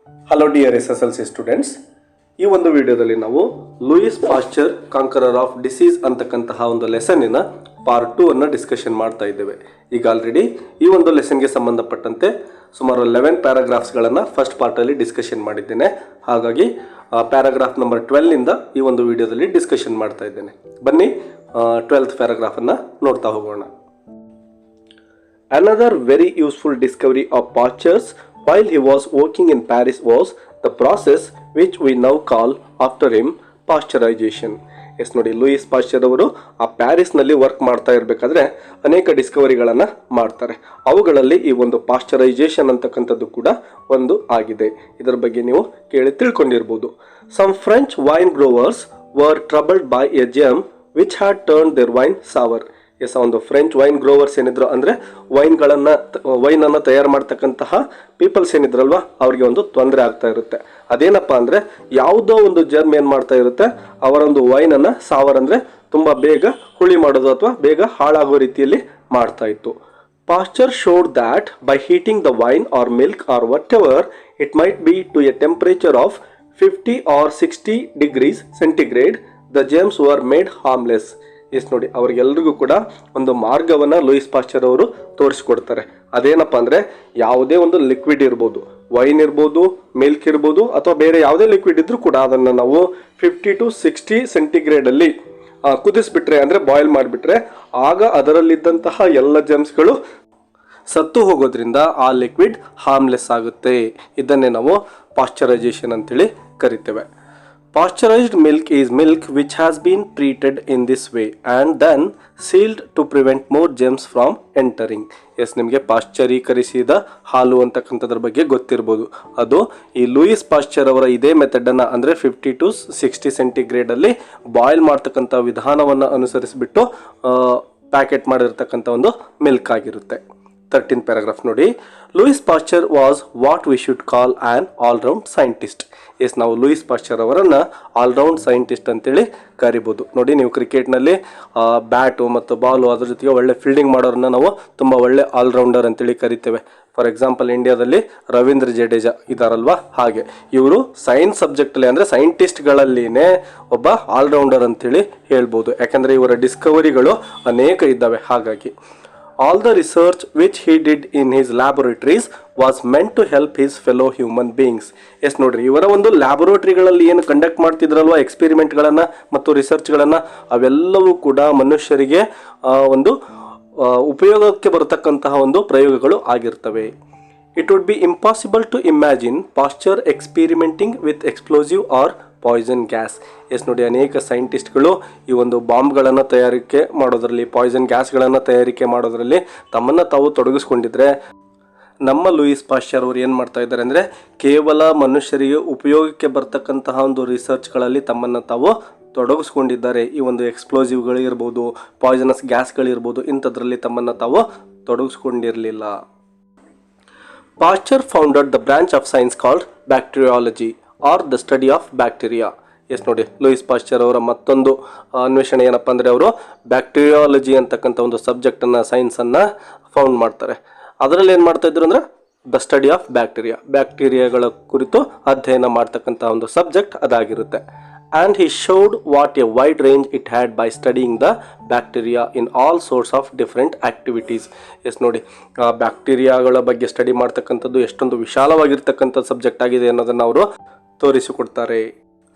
Hello dear SSLC students, ಈ ಒಂದು ವಿಡಿಯೋದಲ್ಲಿ ನಾವು Louis Pasteur conqueror of disease ಅಂತಕ್ಕಂತಹ ಒಂದು ಲೆಸನ್ನಿನ ಪಾರ್ಟ್ 2 ಅನ್ನು ಡಿಸ್ಕಷನ್ ಮಾಡ್ತಾ ಇದ್ದೇವೆ. ಈಗ ಆಲ್ರೆಡಿ ಈ ಒಂದು ಲೆಸನ್ಗೆ ಸಂಬಂಧಪಟ್ಟಂತೆ ಸುಮಾರು 11 ಪ್ಯಾರಾಗ್ರಾಫ್ಸ್ಗಳನ್ನು ಫಸ್ಟ್ ಪಾರ್ಟಲ್ಲಿ ಡಿಸ್ಕಷನ್ ಮಾಡಿದ್ದೇನೆ. ಹಾಗಾಗಿ ಪ್ಯಾರಾಗ್ರಾಫ್ ನಂಬರ್ 12 ಇಂದ ಈ ಒಂದು ವಿಡಿಯೋದಲ್ಲಿ ಡಿಸ್ಕಷನ್ ಮಾಡ್ತಾ ಇದ್ದೇನೆ. ಬನ್ನಿ 12th ಪ್ಯಾರಾಗ್ರಾಫನ್ನು ನೋಡ್ತಾ ಹೋಗೋಣ. Another very useful discovery of Pasteur's while he was working in Paris was the process which we now call after him pasteurization. Yes ನೋಡಿ, ಲೂಯಿಸ್ ಪಾಶ್ಚರ್ ಅವರು ಆ ಪ್ಯಾರಿಸ್ನಲ್ಲಿ ವರ್ಕ್ ಮಾಡ್ತಾ ಇರಬೇಕಾದ್ರೆ ಅನೇಕ ಡಿಸ್ಕವರಿಗಳನ್ನು ಮಾಡ್ತಾರೆ. ಅವುಗಳಲ್ಲಿ ಈ ಒಂದು ಪಾಶ್ಚರೈಸೇಷನ್ ಅಂತಕ್ಕಂಥದ್ದು ಕೂಡ ಒಂದು ಆಗಿದೆ. ಇದರ ಬಗ್ಗೆ ನೀವು ಕೇಳಿ ತಿಳ್ಕೊಂಡಿರ್ಬೋದು. Some French wine growers were troubled by a germ which had turn their wine sour. Yes, ಒಂದು ಫ್ರೆಂಚ್ ವೈನ್ ಗ್ರೋವರ್ಸ್ ಏನಿದ್ರು ಅಂದರೆ ವೈನನ್ನು ತಯಾರು ಮಾಡ್ತಕ್ಕಂತಹ ಪೀಪಲ್ಸ್ ಏನಿದ್ರಲ್ವ, ಅವ್ರಿಗೆ ಒಂದು ತೊಂದರೆ ಆಗ್ತಾ ಇರುತ್ತೆ. ಅದೇನಪ್ಪ ಅಂದರೆ ಯಾವುದೋ ಒಂದು ಜರ್ಮ್ ಏನು ಮಾಡ್ತಾ ಇರುತ್ತೆ, ಅವರೊಂದು ವೈನನ್ನು ಸಾವರ್ ಅಂದರೆ ತುಂಬ ಬೇಗ ಹುಳಿ ಮಾಡೋದು ಅಥವಾ ಬೇಗ ಹಾಳಾಗೋ ರೀತಿಯಲ್ಲಿ ಮಾಡ್ತಾ ಇತ್ತು. Pasteur showed that by heating the wine or milk or whatever it might be to a temperature of 50 or 60 degrees centigrade the germs were made harmless. Yes ನೋಡಿ, ಅವ್ರಿಗೆಲ್ರಿಗೂ ಕೂಡ ಒಂದು ಮಾರ್ಗವನ್ನು ಲೂಯಿಸ್ ಪಾಶ್ಚರ್ ಅವರು ತೋರಿಸ್ಕೊಡ್ತಾರೆ. ಅದೇನಪ್ಪ ಅಂದರೆ ಯಾವುದೇ ಒಂದು ಲಿಕ್ವಿಡ್ ಇರ್ಬೋದು, ವೈನ್ ಇರ್ಬೋದು, ಮಿಲ್ಕ್ ಇರ್ಬೋದು, ಅಥವಾ ಬೇರೆ ಯಾವುದೇ ಲಿಕ್ವಿಡ್ ಇದ್ರೂ ಕೂಡ ಅದನ್ನು ನಾವು 50 to 60 ಸೆಂಟಿಗ್ರೇಡಲ್ಲಿ ಕುದಿಸ್ಬಿಟ್ರೆ ಅಂದರೆ ಬಾಯ್ಲ್ ಮಾಡಿಬಿಟ್ರೆ ಆಗ ಅದರಲ್ಲಿದ್ದಂತಹ ಎಲ್ಲ ಜೆಮ್ಸ್ಗಳು ಸತ್ತು ಹೋಗೋದ್ರಿಂದ ಆ ಲಿಕ್ವಿಡ್ ಹಾರ್ಮ್ಲೆಸ್ ಆಗುತ್ತೆ. ಇದನ್ನೇ ನಾವು ಪಾಶ್ಚರೈಸೇಷನ್ ಅಂತೇಳಿ ಕರಿತೇವೆ. Pasteurized milk is milk which has been treated in this way and then sealed to prevent more germs from entering. Yes, ನಿಮಗೆ ಪಾಶ್ಚರೀಕರಿಸಿದ ಹಾಲು ಅಂತಕ್ಕಂಥದ್ರ ಬಗ್ಗೆ ಗೊತ್ತಿರ್ಬೋದು. ಅದು ಈ ಲೂಯಿಸ್ ಪಾಶ್ಚರ್ ಅವರ ಇದೇ ಮೆಥಡನ್ನು ಅಂದರೆ 50 to 60 ಸೆಂಟಿಗ್ರೇಡಲ್ಲಿ ಬಾಯ್ಲ್ ಮಾಡ್ತಕ್ಕಂಥ ವಿಧಾನವನ್ನು ಅನುಸರಿಸಿಬಿಟ್ಟು ಪ್ಯಾಕೆಟ್ ಮಾಡಿರ್ತಕ್ಕಂಥ ಒಂದು ಮಿಲ್ಕ್ ಆಗಿರುತ್ತೆ. 13th ಪ್ಯಾರಾಗ್ರಾಫ್ ನೋಡಿ. Louis Pasteur was what we should call an all round scientist. Yes, ನಾವು ಲೂಯಿಸ್ ಪಾಶ್ಚರ್ ಅವರನ್ನು ಆಲ್ರೌಂಡ್ ಸೈಂಟಿಸ್ಟ್ ಅಂತೇಳಿ ಕರಿಬೋದು. ನೋಡಿ, ನೀವು ಕ್ರಿಕೆಟ್ನಲ್ಲಿ ಬ್ಯಾಟು ಮತ್ತು ಬಾಲು ಅದ್ರ ಜೊತೆಗೆ ಒಳ್ಳೆ ಫೀಲ್ಡಿಂಗ್ ಮಾಡೋರನ್ನ ನಾವು ತುಂಬ ಒಳ್ಳೆ ಆಲ್ರೌಂಡರ್ ಅಂತೇಳಿ ಕರಿತೇವೆ. ಫಾರ್ ಎಕ್ಸಾಂಪಲ್, ಇಂಡಿಯಾದಲ್ಲಿ ರವೀಂದ್ರ ಜಡೇಜಾ ಇದಾರಲ್ವಾ, ಹಾಗೆ ಇವರು ಸೈನ್ಸ್ ಸಬ್ಜೆಕ್ಟಲ್ಲಿ ಅಂದರೆ ಸೈಂಟಿಸ್ಟ್ಗಳಲ್ಲಿನೇ ಒಬ್ಬ ಆಲ್ರೌಂಡರ್ ಅಂತೇಳಿ ಹೇಳ್ಬೋದು. ಯಾಕಂದರೆ ಇವರ ಡಿಸ್ಕವರಿಗಳು ಅನೇಕ ಇದ್ದಾವೆ. ಹಾಗಾಗಿ all the research which he did in his laboratories was meant to help his fellow human beings. Yes ನೋಡ್ರಿ, ಇವರ ಒಂದು ಲ್ಯಾಬೊರೇಟರಿಗಳಲ್ಲಿ ಏನು ಕಂಡಕ್ಟ್ ಮಾಡ್ತಿದ್ರಲ್ವ ಎಕ್ಸ್ಪೆರಿಮೆಂಟ್ಗಳನ್ನು ಮತ್ತು ರಿಸರ್ಚ್ಗಳನ್ನು, ಅವೆಲ್ಲವೂ ಕೂಡ ಮನುಷ್ಯರಿಗೆ ಒಂದು ಉಪಯೋಗಕ್ಕೆ ಬರತಕ್ಕಂತಹ ಒಂದು ಪ್ರಯೋಗಗಳು ಆಗಿರ್ತವೆ. It would be impossible to imagine Pasteur experimenting with explosive or poison gas. Yes ನೋಡಿ, ಅನೇಕ ಸೈಂಟಿಸ್ಟ್ಗಳು ಈ ಒಂದು ಬಾಂಬ್ಗಳನ್ನು ತಯಾರಿಕೆ ಮಾಡೋದರಲ್ಲಿ, ಪಾಯ್ಸನ್ ಗ್ಯಾಸ್ಗಳನ್ನು ತಯಾರಿಕೆ ಮಾಡೋದರಲ್ಲಿ ತಮ್ಮನ್ನು ತಾವು ತೊಡಗಿಸ್ಕೊಂಡಿದ್ರೆ, ನಮ್ಮ ಲೂಯಿಸ್ ಪಾಶ್ಚರ್ ಅವರು ಏನು ಮಾಡ್ತಾ ಇದ್ದಾರೆ ಅಂದರೆ ಕೇವಲ ಮನುಷ್ಯರಿಗೆ ಉಪಯೋಗಕ್ಕೆ ಬರ್ತಕ್ಕಂತಹ ಒಂದು ರಿಸರ್ಚ್ಗಳಲ್ಲಿ ತಮ್ಮನ್ನು ತಾವು ತೊಡಗಿಸ್ಕೊಂಡಿದ್ದಾರೆ. ಈ ಒಂದು ಎಕ್ಸ್ಪ್ಲೋಸಿವ್ಗಳಿರ್ಬೋದು, ಪಾಯ್ಸನಸ್ ಗ್ಯಾಸ್ಗಳಿರ್ಬೋದು, ಇಂಥದ್ರಲ್ಲಿ ತಮ್ಮನ್ನು ತಾವು ತೊಡಗಿಸ್ಕೊಂಡಿರಲಿಲ್ಲ. Pasteur founded the branch of science called bacteriology or the study of bacteria. Yes ನೋಡಿ, ಲೂಯಿಸ್ ಪಾಶ್ಚರ್ ಅವರ ಮತ್ತೊಂದು ಅನ್ವೇಷಣೆ ಏನಪ್ಪ ಅಂದರೆ ಅವರು ಬ್ಯಾಕ್ಟೀರಿಯಾಲಜಿ ಅಂತಕ್ಕಂಥ ಒಂದು ಸಬ್ಜೆಕ್ಟನ್ನು, ಸೈನ್ಸನ್ನು ಫೌಂಡ್ ಮಾಡ್ತಾರೆ. ಅದರಲ್ಲಿ ಏನು ಮಾಡ್ತಾ ಇದ್ರು ಅಂದರೆ ದ ಸ್ಟಡಿ ಆಫ್ ಬ್ಯಾಕ್ಟೀರಿಯಾ, ಬ್ಯಾಕ್ಟೀರಿಯಾಗಳ ಕುರಿತು ಅಧ್ಯಯನ ಮಾಡ್ತಕ್ಕಂಥ ಒಂದು subject ಅದಾಗಿರುತ್ತೆ. And he showed what a wide range it had by studying the bacteria in all sorts of different activities. Yes ನೋಡಿ, ಬ್ಯಾಕ್ಟೀರಿಯಾಗಳ ಬಗ್ಗೆ ಸ್ಟಡಿ ಮಾಡ್ತಕ್ಕಂಥದ್ದು ಎಷ್ಟೊಂದು ವಿಶಾಲವಾಗಿರ್ತಕ್ಕಂಥ ಸಬ್ಜೆಕ್ಟ್ ಆಗಿದೆ ಅನ್ನೋದನ್ನು ಅವರು ತೋರಿಸಿಕೊಡ್ತಾರೆ.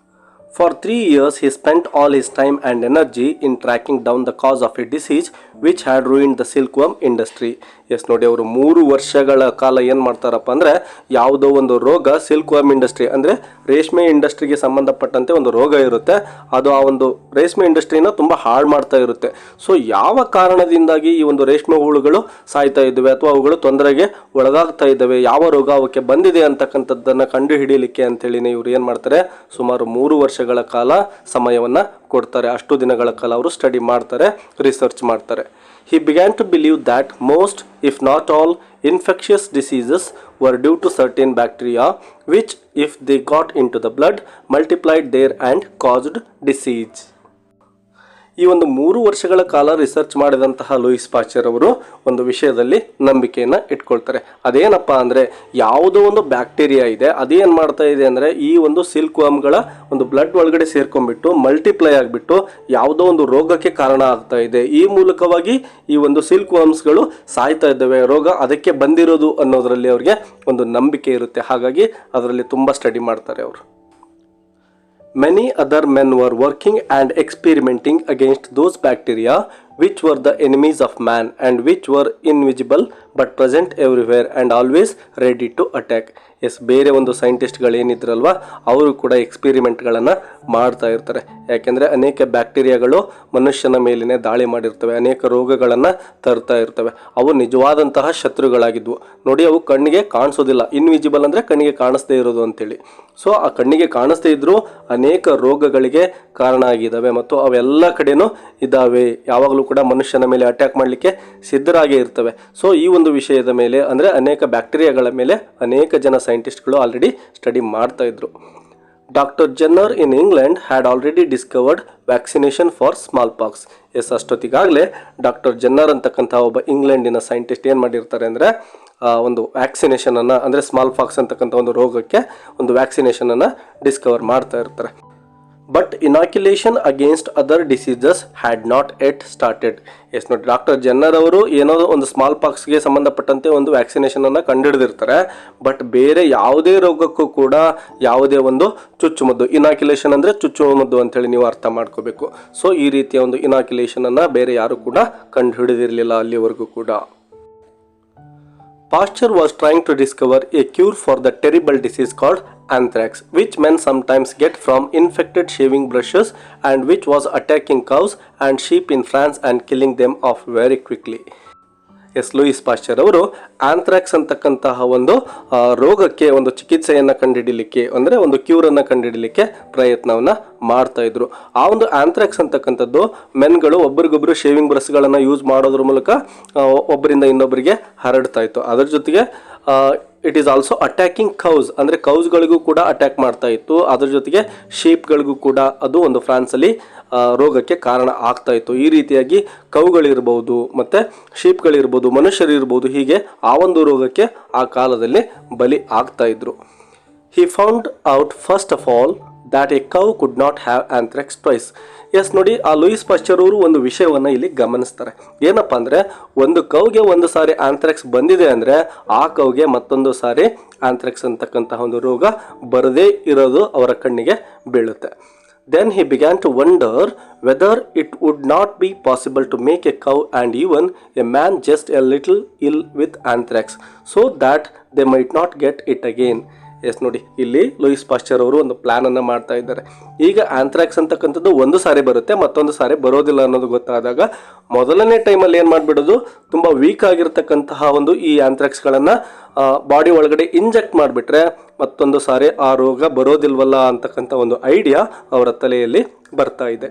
For 3 years he spent all his time and energy in tracking down the cause of a disease which had ruined the silkworm industry. Yes ನೋಡಿ, ಅವರು 3 ವರ್ಷಗಳ ಕಾಲ ಏನು ಮಾಡ್ತಾರಪ್ಪ ಅಂದರೆ ಯಾವುದೋ ಒಂದು ರೋಗ, ಸಿಲ್ಕ್ವರ್ಮ್ ಇಂಡಸ್ಟ್ರಿ ಅಂದರೆ ರೇಷ್ಮೆ ಇಂಡಸ್ಟ್ರಿಗೆ ಸಂಬಂಧಪಟ್ಟಂತೆ ಒಂದು ರೋಗ ಇರುತ್ತೆ, ಅದು ಆ ಒಂದು ರೇಷ್ಮೆ ಇಂಡಸ್ಟ್ರಿನ ತುಂಬ ಹಾಳು ಮಾಡ್ತಾ ಇರುತ್ತೆ. ಸೊ ಯಾವ ಕಾರಣದಿಂದಾಗಿ ಈ ಒಂದು ರೇಷ್ಮೆ ಹುಳುಗಳು ಸಾಯ್ತಾ ಇದ್ದಾವೆ ಅಥವಾ ಅವುಗಳು ತೊಂದರೆಗೆ ಒಳಗಾಗ್ತಾ ಇದ್ದಾವೆ, ಯಾವ ರೋಗ ಅವಕ್ಕೆ ಬಂದಿದೆ ಅಂತಕ್ಕಂಥದ್ದನ್ನು ಕಂಡುಹಿಡಿಯಲಿಕ್ಕೆ ಅಂತೇಳಿನೇ ಇವರು ಏನು ಮಾಡ್ತಾರೆ, ಸುಮಾರು 3 ವರ್ಷಗಳ ಕಾಲ ಸಮಯವನ್ನು ಕೊಡ್ತಾರೆ. ಅಷ್ಟು ದಿನಗಳ ಕಾಲ ಅವರು ಸ್ಟಡಿ ಮಾಡ್ತಾರೆ, ರಿಸರ್ಚ್ ಮಾಡ್ತಾರೆ. He began to believe that most, if not all, infectious diseases were due to certain bacteria which, if they got into the blood, multiplied there and caused disease. ಈ ಒಂದು 3 ವರ್ಷಗಳ ಕಾಲ ರಿಸರ್ಚ್ ಮಾಡಿದಂತಹ Louis Pasteur ಅವರು ಒಂದು ವಿಷಯದಲ್ಲಿ ನಂಬಿಕೆಯನ್ನು ಇಟ್ಕೊಳ್ತಾರೆ. ಅದೇನಪ್ಪ ಅಂದರೆ ಯಾವುದೋ ಒಂದು ಬ್ಯಾಕ್ಟೀರಿಯಾ ಇದೆ, ಅದೇನು ಮಾಡ್ತಾ ಇದೆ ಅಂದರೆ ಈ ಒಂದು ಸಿಲ್ಕ್ ವರ್ಮ್ಗಳ ಒಂದು ಬ್ಲಡ್ ಒಳಗಡೆ ಸೇರ್ಕೊಂಡ್ಬಿಟ್ಟು ಮಲ್ಟಿಪ್ಲೈ ಆಗಿಬಿಟ್ಟು ಯಾವುದೋ ಒಂದು ರೋಗಕ್ಕೆ ಕಾರಣ ಆಗ್ತಾ ಇದೆ. ಈ ಮೂಲಕವಾಗಿ ಈ ಒಂದು ಸಿಲ್ಕ್ ವರ್ಮ್ಸ್ಗಳು ಸಾಯ್ತಾ ಇದ್ದಾವೆ, ರೋಗ ಅದಕ್ಕೆ ಬಂದಿರೋದು ಅನ್ನೋದರಲ್ಲಿ ಅವ್ರಿಗೆ ಒಂದು ನಂಬಿಕೆ ಇರುತ್ತೆ. ಹಾಗಾಗಿ ಅದರಲ್ಲಿ ತುಂಬ ಸ್ಟಡಿ ಮಾಡ್ತಾರೆ ಅವರು. Many other men were working and experimenting against those bacteria which were the enemies of man and which were invisible but present everywhere and always ready to attack. Yes, ಬೇರೆ ಒಂದು ಸೈಂಟಿಸ್ಟ್ಗಳು ಏನಿದ್ರಲ್ವ ಅವರು ಕೂಡ ಎಕ್ಸ್ಪೆರಿಮೆಂಟ್ಗಳನ್ನು ಮಾಡ್ತಾ ಇರ್ತಾರೆ. ಯಾಕೆಂದರೆ ಅನೇಕ ಬ್ಯಾಕ್ಟೀರಿಯಾಗಳು ಮನುಷ್ಯನ ಮೇಲಿನೇ ದಾಳಿ ಮಾಡಿರ್ತವೆ, ಅನೇಕ ರೋಗಗಳನ್ನು ತರ್ತಾ ಇರ್ತವೆ. ಅವು ನಿಜವಾದಂತಹ ಶತ್ರುಗಳಾಗಿದ್ವು. ನೋಡಿ, ಅವು ಕಣ್ಣಿಗೆ ಕಾಣಿಸೋದಿಲ್ಲ, ಇನ್ವಿಜಿಬಲ್ ಅಂದರೆ ಕಣ್ಣಿಗೆ ಕಾಣಿಸ್ದೇ ಇರೋದು ಅಂತೇಳಿ. ಸೊ ಆ ಕಣ್ಣಿಗೆ ಕಾಣಿಸ್ದೇ ಇದ್ದರೂ ಅನೇಕ ರೋಗಗಳಿಗೆ ಕಾರಣ ಆಗಿದ್ದಾವೆ ಮತ್ತು ಅವೆಲ್ಲ ಕಡೆನೂ ಇದ್ದಾವೆ. ಯಾವಾಗಲೂ ಕೂಡ ಮನುಷ್ಯನ ಮೇಲೆ ಅಟ್ಯಾಕ್ ಮಾಡಲಿಕ್ಕೆ ಸಿದ್ಧರಾಗೇ ಇರ್ತವೆ. ಸೊ ಈ ಒಂದು ವಿಷಯದ ಮೇಲೆ ಅಂದರೆ ಅನೇಕ ಬ್ಯಾಕ್ಟೀರಿಯಾಗಳ ಮೇಲೆ ಅನೇಕ ಜನ ಸೈಂಟಿಸ್ಟ್ಗಳು ಆಲ್ರೆಡಿ ಸ್ಟಡಿ ಮಾಡ್ತಾ ಇದ್ರು. Doctor Jenner in England had already discovered vaccination for smallpox. Yes, ಅಷ್ಟೊತ್ತಿಗಾಗಲೇ ಡಾಕ್ಟರ್ ಜೆನ್ನರ್ ಅಂತಕ್ಕಂಥ ಒಬ್ಬ ಇಂಗ್ಲೆಂಡಿನ ಸೈಂಟಿಸ್ಟ್ ಏನು ಮಾಡಿರ್ತಾರೆ ಅಂದರೆ ಒಂದು ವ್ಯಾಕ್ಸಿನೇಷನನ್ನು ಅಂದರೆ ಸ್ಮಾಲ್ ಪಾಕ್ಸ್ ಅಂತಕ್ಕಂಥ ಒಂದು ರೋಗಕ್ಕೆ ಒಂದು ವ್ಯಾಕ್ಸಿನೇಷನನ್ನು ಡಿಸ್ಕವರ್ ಮಾಡ್ತಾ ಇರ್ತಾರೆ. But inoculation against other diseases had not yet started. Yes, ನೋಡಿ, ಡಾಕ್ಟರ್ ಜೆನ್ನರ್ ಅವರು ಏನೋ ಒಂದು ಸ್ಮಾಲ್ ಪಾಕ್ಸ್ಗೆ ಸಂಬಂಧಪಟ್ಟಂತೆ ಒಂದು ವ್ಯಾಕ್ಸಿನೇಷನನ್ನು ಕಂಡುಹಿಡಿದಿರ್ತಾರೆ. ಬಟ್ ಬೇರೆ ಯಾವುದೇ ರೋಗಕ್ಕೂ ಕೂಡ ಯಾವುದೇ ಒಂದು ಚುಚ್ಚುಮದ್ದು, ಇನಾಕ್ಯುಲೇಷನ್ ಅಂದರೆ ಚುಚ್ಚುಮದ್ದು ಅಂತೇಳಿ ನೀವು ಅರ್ಥ ಮಾಡ್ಕೋಬೇಕು. ಸೊ ಈ ರೀತಿಯ ಒಂದು ಇನಾಕ್ಯುಲೇಷನನ್ನು ಬೇರೆ ಯಾರು ಕೂಡ ಕಂಡುಹಿಡಿದಿರಲಿಲ್ಲ ಅಲ್ಲಿವರೆಗೂ ಕೂಡ. Pasteur was trying to discover a cure for the terrible disease called anthrax, which men sometimes get from infected shaving brushes and which was attacking cows and sheep in France and killing them off very quickly. Yes, Louis Pasteur ಅವರು anthrax ಅಂತಕ್ಕಂತಹ ಒಂದು ರೋಗಕ್ಕೆ ಒಂದು ಚಿಕಿತ್ಸೆಯನ್ನು ಕಂಡುಹಿಡಲಿಕ್ಕೆ ಅಂದರೆ ಒಂದು ಕ್ಯೂರನ್ನು ಕಂಡುಹಿಡಲಿಕ್ಕೆ ಪ್ರಯತ್ನವನ್ನು ಮಾಡ್ತಾ ಇದ್ರು. ಆ ಒಂದು ಆಂಥ್ರಾಕ್ಸ್ ಅಂತಕ್ಕಂಥದ್ದು ಮೆನ್ಗಳು ಒಬ್ರಿಗೊಬ್ರು ಶೇವಿಂಗ್ ಬ್ರಷ್ಗಳನ್ನು ಯೂಸ್ ಮಾಡೋದ್ರ ಮೂಲಕ ಒಬ್ಬರಿಂದ ಇನ್ನೊಬ್ಬರಿಗೆ ಹರಡ್ತಾ ಇತ್ತು. ಅದರ ಜೊತೆಗೆ ಇಟ್ ಈಸ್ ಆಲ್ಸೋ ಅಟ್ಯಾಕಿಂಗ್ ಕೌಸ್ ಅಂದರೆ ಕೌಸ್ಗಳಿಗೂ ಕೂಡ ಅಟ್ಯಾಕ್ ಮಾಡ್ತಾ ಇತ್ತು. ಅದ್ರ ಜೊತೆಗೆ ಶೀಪ್ಗಳಿಗೂ ಕೂಡ ಅದು ಒಂದು ಫ್ರಾನ್ಸಲ್ಲಿ ರೋಗಕ್ಕೆ ಕಾರಣ ಆಗ್ತಾ ಇತ್ತು. ಈ ರೀತಿಯಾಗಿ ಕೌಗಳಿರ್ಬೋದು ಮತ್ತು ಶೀಪ್ಗಳಿರ್ಬೋದು, ಮನುಷ್ಯರಿರ್ಬೋದು, ಹೀಗೆ ಆ ಒಂದು ರೋಗಕ್ಕೆ ಆ ಕಾಲದಲ್ಲಿ ಬಲಿ ಆಗ್ತಾ ಇದ್ರು. He found out first of all that a cow could not have anthrax twice. Yes, ನೋಡಿ, ಆ ಲೂಯಿಸ್ ಪಾಶ್ಚರ್ ಅವರು ಒಂದು ವಿಷಯವನ್ನು ಇಲ್ಲಿ ಗಮನಿಸ್ತಾರೆ. ಏನಪ್ಪ ಅಂದರೆ ಒಂದು ಕೌಗೆ ಒಂದು ಸಾರಿ ಆಂಥ್ರಾಕ್ಸ್ ಬಂದಿದೆ ಅಂದರೆ ಆ ಕೌಗೆ ಮತ್ತೊಂದು ಸಾರಿ ಆಂಥ್ರಾಕ್ಸ್ ಅಂತಕ್ಕಂತಹ ಒಂದು ರೋಗ ಬರದೇ ಇರೋದು ಅವರ ಕಣ್ಣಿಗೆ ಬೀಳುತ್ತೆ. Then he began to wonder whether it would not be possible to make a cow and even a man just a little ill with anthrax so that they might not get it again. Yes, ನೋಡಿ, ಇಲ್ಲಿ Louis Pasteur ಅವರು ಒಂದು ಪ್ಲಾನನ್ನು ಮಾಡ್ತಾ ಇದ್ದಾರೆ. ಈಗ anthrax ಅಂತಕ್ಕಂಥದ್ದು ಒಂದು ಸಾರಿ ಬರುತ್ತೆ, ಮತ್ತೊಂದು ಸಾರಿ ಬರೋದಿಲ್ಲ ಅನ್ನೋದು ಗೊತ್ತಾದಾಗ ಮೊದಲನೇ ಟೈಮಲ್ಲಿ ಏನು ಮಾಡಿಬಿಡೋದು, ತುಂಬ ವೀಕ್ ಆಗಿರ್ತಕ್ಕಂತಹ ಒಂದು ಈ ಆಂಥ್ರಾಕ್ಸ್ಗಳನ್ನು ಬಾಡಿ ಒಳಗಡೆ ಇಂಜೆಕ್ಟ್ ಮಾಡಿಬಿಟ್ರೆ ಮತ್ತೊಂದು ಸಾರಿ ಆ ರೋಗ ಬರೋದಿಲ್ವಲ್ಲ ಅಂತಕ್ಕಂಥ ಒಂದು ಐಡಿಯಾ ಅವರ ತಲೆಯಲ್ಲಿ ಬರ್ತಾ ಇದೆ.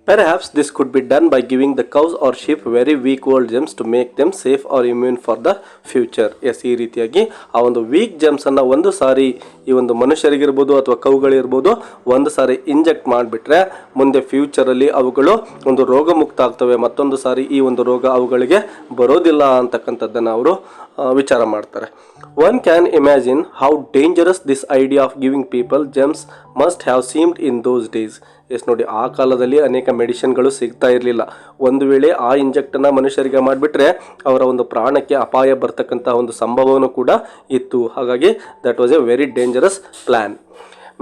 Perhaps this could be done by giving the cows or sheep very weak old germs to make them safe or immune for the future. Yes, ಈ ರೀತಿಯಾಗಿ ಆ ಒಂದು ವೀಕ್ ಜರ್ಮ್ಸನ್ನು ಒಂದು ಸಾರಿ ಈ ಒಂದು ಮನುಷ್ಯರಿಗಿರ್ಬೋದು ಅಥವಾ ಕೌಗಳಿರ್ಬೋದು ಒಂದು ಸಾರಿ ಇಂಜೆಕ್ಟ್ ಮಾಡಿಬಿಟ್ರೆ ಮುಂದೆ ಫ್ಯೂಚರಲ್ಲಿ ಅವುಗಳು ಒಂದು ರೋಗ ಮುಕ್ತ ಆಗ್ತವೆ, ಮತ್ತೊಂದು ಸಾರಿ ಈ ಒಂದು ರೋಗ ಅವುಗಳಿಗೆ ಬರೋದಿಲ್ಲ ಅಂತಕ್ಕಂಥದ್ದನ್ನು ಅವರು ವಿಚಾರ ಮಾಡ್ತಾರೆ. One can imagine how dangerous this idea of giving people germs must have seemed in those days. Yes, ನೋಡಿ, ಆ ಕಾಲದಲ್ಲಿ ಅನೇಕ ಮೆಡಿಸಿನ್ಗಳು ಸಿಗ್ತಾ ಇರಲಿಲ್ಲ. ಒಂದು ವೇಳೆ ಆ ಇಂಜೆಕ್ಟನ್ನು ಮನುಷ್ಯರಿಗೆ ಮಾಡಿಬಿಟ್ರೆ ಅವರ ಒಂದು ಪ್ರಾಣಕ್ಕೆ ಅಪಾಯ ಬರ್ತಕ್ಕಂಥ ಒಂದು ಸಂಭವನೂ ಕೂಡ ಇತ್ತು. ಹಾಗಾಗಿ that was a very dangerous plan.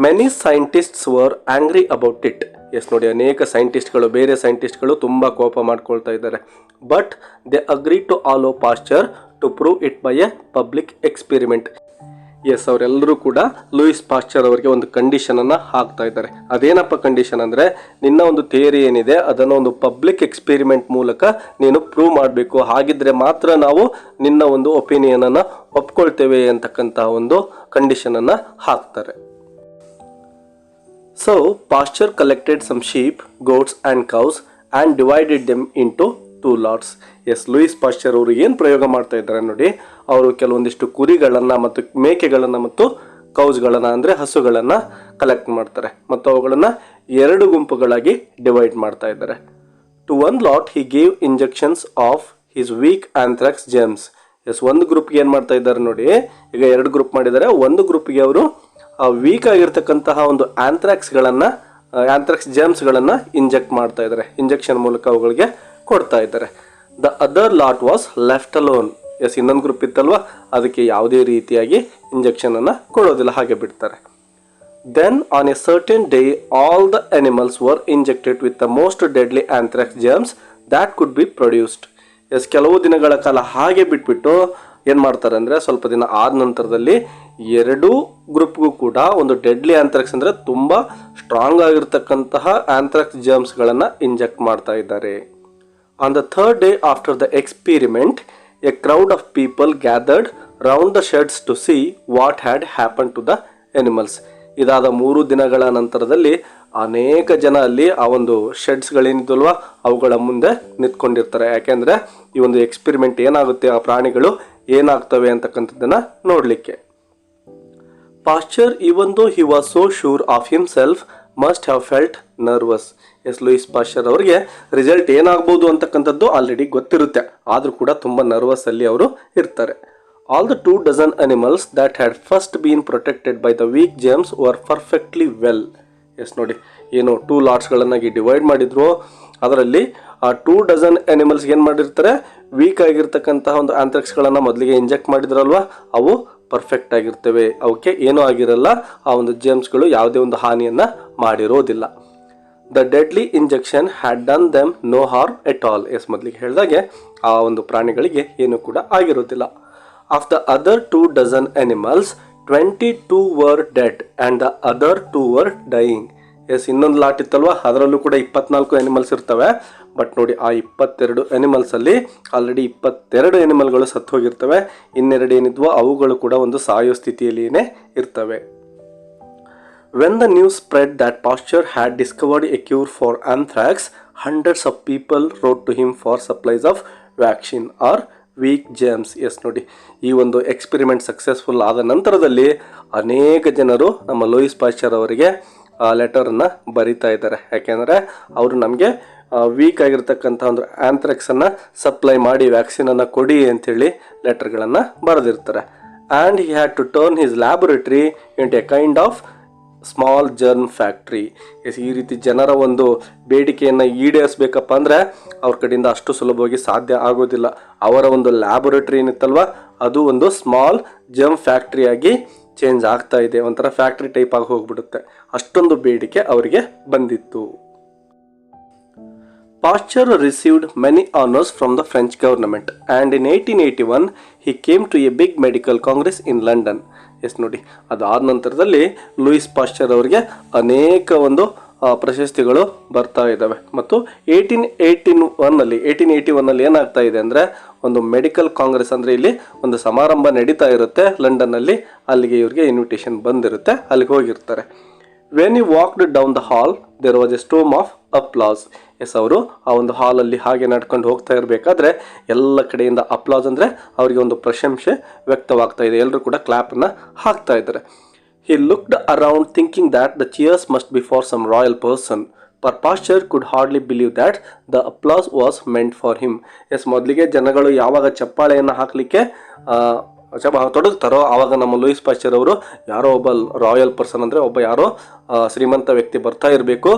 Many scientists were angry about it. Yes, ನೋಡಿ, ಅನೇಕ ಸೈಂಟಿಸ್ಟ್ಗಳು, ಬೇರೆ ಸೈಂಟಿಸ್ಟ್ಗಳು ತುಂಬ ಕೋಪ ಮಾಡ್ಕೊಳ್ತಾ ಇದ್ದಾರೆ. But they agree to allow Pasteur to prove it by a public experiment. Yes, ಅವರೆಲ್ಲರೂ ಕೂಡ ಲೂಯಿಸ್ ಪಾಶ್ಚರ್ ಅವರಿಗೆ ಒಂದು ಕಂಡೀಷನನ್ನು ಹಾಕ್ತಾ ಇದ್ದಾರೆ. ಅದೇನಪ್ಪ ಕಂಡೀಷನ್ ಅಂದರೆ, ನಿನ್ನ ಒಂದು ಥಿಯರಿ ಏನಿದೆ ಅದನ್ನು ಒಂದು ಪಬ್ಲಿಕ್ ಎಕ್ಸ್ಪೆರಿಮೆಂಟ್ ಮೂಲಕ ನೀನು ಪ್ರೂವ್ ಮಾಡಬೇಕು, ಹಾಗಿದ್ರೆ ಮಾತ್ರ ನಾವು ನಿನ್ನ ಒಂದು ಒಪಿನಿಯನನ್ನು ಒಪ್ಕೊಳ್ತೇವೆ ಅಂತಕ್ಕಂಥ ಒಂದು ಕಂಡೀಷನನ್ನು ಹಾಕ್ತಾರೆ. So Pasteur collected some sheep, goats and cows and divided them into 2 lots. Yes, Louis Pasteur ಅವರು ಏನು ಪ್ರಯೋಗ ಮಾಡ್ತಾ ಇದ್ದಾರೆ ನೋಡಿ, ಅವರು ಕೆಲವೊಂದಿಷ್ಟು ಕುರಿಗಳನ್ನು ಮತ್ತು ಮೇಕೆಗಳನ್ನು ಮತ್ತು ಕೌಸ್ಗಳನ್ನು ಅಂದರೆ ಹಸುಗಳನ್ನು ಕಲೆಕ್ಟ್ ಮಾಡ್ತಾರೆ ಮತ್ತು ಅವುಗಳನ್ನು 2 ಗುಂಪುಗಳಾಗಿ ಡಿವೈಡ್ ಮಾಡ್ತಾ ಇದ್ದಾರೆ. To one lot he gave injections of his weak anthrax germs. Yes, ಒಂದು ಗ್ರೂಪ್ಗೆ ಏನು ಮಾಡ್ತಾ ಇದ್ದಾರೆ ನೋಡಿ, ಈಗ 2 ಗ್ರೂಪ್ ಮಾಡಿದ್ದಾರೆ. ಒಂದು ಗ್ರೂಪ್ಗೆ ಅವರು ವೀಕ್ ಆಗಿರ್ತಕ್ಕಂತಹ ಒಂದು ಆಂಥ್ರಾಕ್ಸ್ ಜೆಮ್ಸ್ಗಳನ್ನು ಇಂಜೆಕ್ಟ್ ಮಾಡ್ತಾ ಇದ್ದಾರೆ, ಇಂಜೆಕ್ಷನ್ ಮೂಲಕ ಅವುಗಳಿಗೆ ಕೊಡ್ತಾ ಇದ್ದಾರೆ. The other lot was left alone. Yes, ಇನ್ನೊಂದು ಗ್ರೂಪ್ ಇತ್ತಲ್ವ, ಅದಕ್ಕೆ ಯಾವುದೇ ರೀತಿಯಾಗಿ ಇಂಜೆಕ್ಷನನ್ನು ಕೊಡೋದಿಲ್ಲ, ಹಾಗೆ ಬಿಡ್ತಾರೆ. Then on a certain day all the animals were injected with the most deadly anthrax germs that could be produced. Yes, ಕೆಲವು ದಿನಗಳ ಕಾಲ ಹಾಗೆ ಬಿಟ್ಬಿಟ್ಟು ಏನು ಮಾಡ್ತಾರೆ ಅಂದರೆ, ಸ್ವಲ್ಪ ದಿನ ಆದ ನಂತರದಲ್ಲಿ 2 ಗ್ರೂಪ್ಗೂ ಕೂಡ ಒಂದು ಡೆಡ್ಲಿ ಆಂಥ್ರಾಕ್ಸ್ ಅಂದರೆ ತುಂಬ ಸ್ಟ್ರಾಂಗ್ ಆಗಿರ್ತಕ್ಕಂತಹ ಆಂಥ್ರಾಕ್ಸ್ ಜರ್ಮ್ಸ್ಗಳನ್ನು ಇಂಜೆಕ್ಟ್ ಮಾಡ್ತಾ ಇದ್ದಾರೆ. On the 3rd day after the experiment a crowd of people gathered round the sheds to see what had happen to the animals. ಇದಾದ 3 ದಿನಗಳ ನಂತರದಲ್ಲಿ ಅನೇಕ ಜನ ಅಲ್ಲಿ ಆ ಒಂದು ಶೆಡ್ಸ್ಗಳೇನಿದ್ವಲ್ವ ಅವುಗಳ ಮುಂದೆ ನಿಂತ್ಕೊಂಡಿರ್ತಾರೆ. ಯಾಕೆಂದರೆ ಈ ಒಂದು ಎಕ್ಸ್ಪೆರಿಮೆಂಟ್ ಏನಾಗುತ್ತೆ, ಆ ಪ್ರಾಣಿಗಳು ಏನಾಗ್ತವೆ ಅಂತಕ್ಕಂಥದ್ದನ್ನು ನೋಡಲಿಕ್ಕೆ. Pasteur even though he was so sure of himself must have felt nervous. Yes, Louis Pasteur ಅವರಿಗೆ ರಿಸಲ್ಟ್ ಏನಾಗ್ಬೋದು ಅಂತಕ್ಕಂಥದ್ದು ಆಲ್ರೆಡಿ ಗೊತ್ತಿರುತ್ತೆ, ಆದರೂ ಕೂಡ ತುಂಬ ನರ್ವಸ್ ಅಲ್ಲಿ ಅವರು ಇರ್ತಾರೆ. All the 2 dozen animals that had first been protected by the weak germs were perfectly well. Yes ನೋಡಿ, ಏನು 2 ಲಾಟ್ಸ್ಗಳನ್ನಾಗಿ ಡಿವೈಡ್ ಮಾಡಿದ್ರು, ಅದರಲ್ಲಿ ಆ 2 ಡಜನ್ ಅನಿಮಲ್ಸ್ಗೆ ಏನು ಮಾಡಿರ್ತಾರೆ, ವೀಕ್ ಆಗಿರ್ತಕ್ಕಂತಹ ಒಂದು ಆಂಥ್ರಾಕ್ಸ್ಗಳನ್ನು ಮೊದಲಿಗೆ ಇಂಜೆಕ್ಟ್ ಮಾಡಿದ್ರಲ್ವ, ಅವು ಪರ್ಫೆಕ್ಟ್ ಆಗಿರ್ತವೆ, ಅವಕ್ಕೆ ಏನೂ ಆಗಿರಲ್ಲ, ಆ ಒಂದು ಜೆಮ್ಸ್ಗಳು ಯಾವುದೇ ಒಂದು ಹಾನಿಯನ್ನು ಮಾಡಿರೋದಿಲ್ಲ. The deadly injection had done them no harm at all. Yes, ಮೊದಲಿಗೆ ಹೇಳಿದಾಗೆ ಆ ಒಂದು ಪ್ರಾಣಿಗಳಿಗೆ ಏನೂ ಕೂಡ ಆಗಿರೋದಿಲ್ಲ. Of the other 2 dozen animals, 22 were dead and the other 2 were dying. S, ಇನ್ನೊಂದು ಲಾಟ್ ಇತ್ತಲ್ವ, ಅದರಲ್ಲೂ ಕೂಡ 24 ಅನಿಮಲ್ಸ್ ಇರ್ತವೆ. ಬಟ್ ನೋಡಿ, ಆ 22 ಅನಿಮಲ್ಸಲ್ಲಿ ಆಲ್ರೆಡಿ 22 ಅನಿಮಲ್ಗಳು ಸತ್ತು ಹೋಗಿರ್ತವೆ. 2 ಏನಿದ್ವೋ ಅವುಗಳು ಕೂಡ ಒಂದು ಸಾಯೋ ಸ್ಥಿತಿಯಲ್ಲಿಯೇ ಇರ್ತವೆ. When the news spread that Pasteur had discovered a cure for anthrax, hundreds of people wrote to him for supplies of vaccine or weak germs. Yes ನೋಡಿ, ಈ ಒಂದು ಎಕ್ಸ್ಪೆರಿಮೆಂಟ್ ಸಕ್ಸಸ್ಫುಲ್ ಆದ ನಂತರದಲ್ಲಿ ಅನೇಕ ಜನರು ನಮ್ಮ ಲೂಯಿಸ್ ಪಾಶ್ಚರ್ ಅವರಿಗೆ ಲೆಟರನ್ನು ಬರಿತಾ ಇದ್ದಾರೆ. ಯಾಕೆಂದರೆ ಅವರು ನಮಗೆ ವೀಕ್ ಆಗಿರ್ತಕ್ಕಂಥ ಒಂದು ಆಂಥ್ರಾಕ್ಸನ್ನು ಸಪ್ಲೈ ಮಾಡಿ ವ್ಯಾಕ್ಸಿನನ್ನು ಕೊಡಿ ಅಂಥೇಳಿ ಲೆಟರ್ಗಳನ್ನು ಬರೆದಿರ್ತಾರೆ. And he had to turn his laboratory into a kind of small germ factory. Yes, ಈ ರೀತಿ ಜನರ ಒಂದು ಬೇಡಿಕೆಯನ್ನು ಈಡೇರಿಸಬೇಕಪ್ಪ ಅಂದರೆ ಅವ್ರ ಕಡೆಯಿಂದ ಅಷ್ಟು ಸುಲಭವಾಗಿ ಸಾಧ್ಯ ಆಗೋದಿಲ್ಲ. ಅವರ ಒಂದು ಲ್ಯಾಬೊರೇಟರಿ ಏನಿತ್ತಲ್ವ, ಅದು ಒಂದು ಸ್ಮಾಲ್ ಜರ್ಮ್ ಫ್ಯಾಕ್ಟ್ರಿಯಾಗಿ ಚೇಂಜ್ ಆಗ್ತಾ ಇದೆ, ಒಂಥರ ಫ್ಯಾಕ್ಟ್ರಿ ಟೈಪ್ ಆಗಿ ಹೋಗ್ಬಿಡುತ್ತೆ, ಅಷ್ಟೊಂದು ಬೇಡಿಕೆ ಅವರಿಗೆ ಬಂದಿತ್ತು. Pasteur received many honors from the French government and in 1881 he came to a big medical congress in London. Yes ನೋಡಿ, ಅದಾದ ನಂತರದಲ್ಲಿ ಲೂಯಿಸ್ ಪಾಶ್ಚರ್ ಅವರಿಗೆ ಅನೇಕ ಒಂದು ಪ್ರಶಸ್ತಿಗಳು ಬರ್ತಾ ಇದ್ದಾವೆ. ಮತ್ತು 1881ನಲ್ಲಿ ಏನಾಗ್ತಾ ಇದೆ ಅಂದರೆ, ಒಂದು ಮೆಡಿಕಲ್ ಕಾಂಗ್ರೆಸ್ ಅಂದರೆ ಇಲ್ಲಿ ಒಂದು ಸಮಾರಂಭ ನಡೀತಾ ಇರುತ್ತೆ ಲಂಡನ್ನಲ್ಲಿ, ಅಲ್ಲಿಗೆ ಇವರಿಗೆ ಇನ್ವಿಟೇಷನ್ ಬಂದಿರುತ್ತೆ, ಅಲ್ಲಿಗೆ ಹೋಗಿರ್ತಾರೆ. When you walked down the hall there was a storm of applause. Yes, ಅವರು ಆ ಒಂದು ಹಾಲಲ್ಲಿ ಹಾಗೆ ನಡ್ಕೊಂಡು ಹೋಗ್ತಾ ಇರಬೇಕಾದ್ರೆ ಎಲ್ಲ ಕಡೆಯಿಂದ ಅಪ್ಲಾಸ್ ಅಂದರೆ ಅವರಿಗೆ ಒಂದು ಪ್ರಶಂಸೆ ವ್ಯಕ್ತವಾಗ್ತಾ ಇದೆ, ಎಲ್ಲರೂ ಕೂಡ ಕ್ಲಾಪನ್ನು ಹಾಕ್ತಾ ಇದ್ದಾರೆ. He looked around thinking that the cheers must be for some royal person. But Pasteur could hardly believe that the applause was meant for him. Yes, ಮೊದಲಿಗೆ ಜನಗಳು ಯಾವಾಗ ಚಪ್ಪಾಳೆಯನ್ನು ಹಾಕಲಿಕ್ಕೆ ತೊಡಗ್ತಾರೋ ಆವಾಗ ನಮ್ಮ ಲೂಯಿಸ್ ಪಾಶ್ಚರ್ ಅವರು ಯಾರೋ ಒಬ್ಬ ರಾಯಲ್ ಪರ್ಸನ್ ಅಂದರೆ ಒಬ್ಬ ಯಾರೋ ಶ್ರೀಮಂತ ವ್ಯಕ್ತಿ ಬರ್ತಾ ಇರಬೇಕು,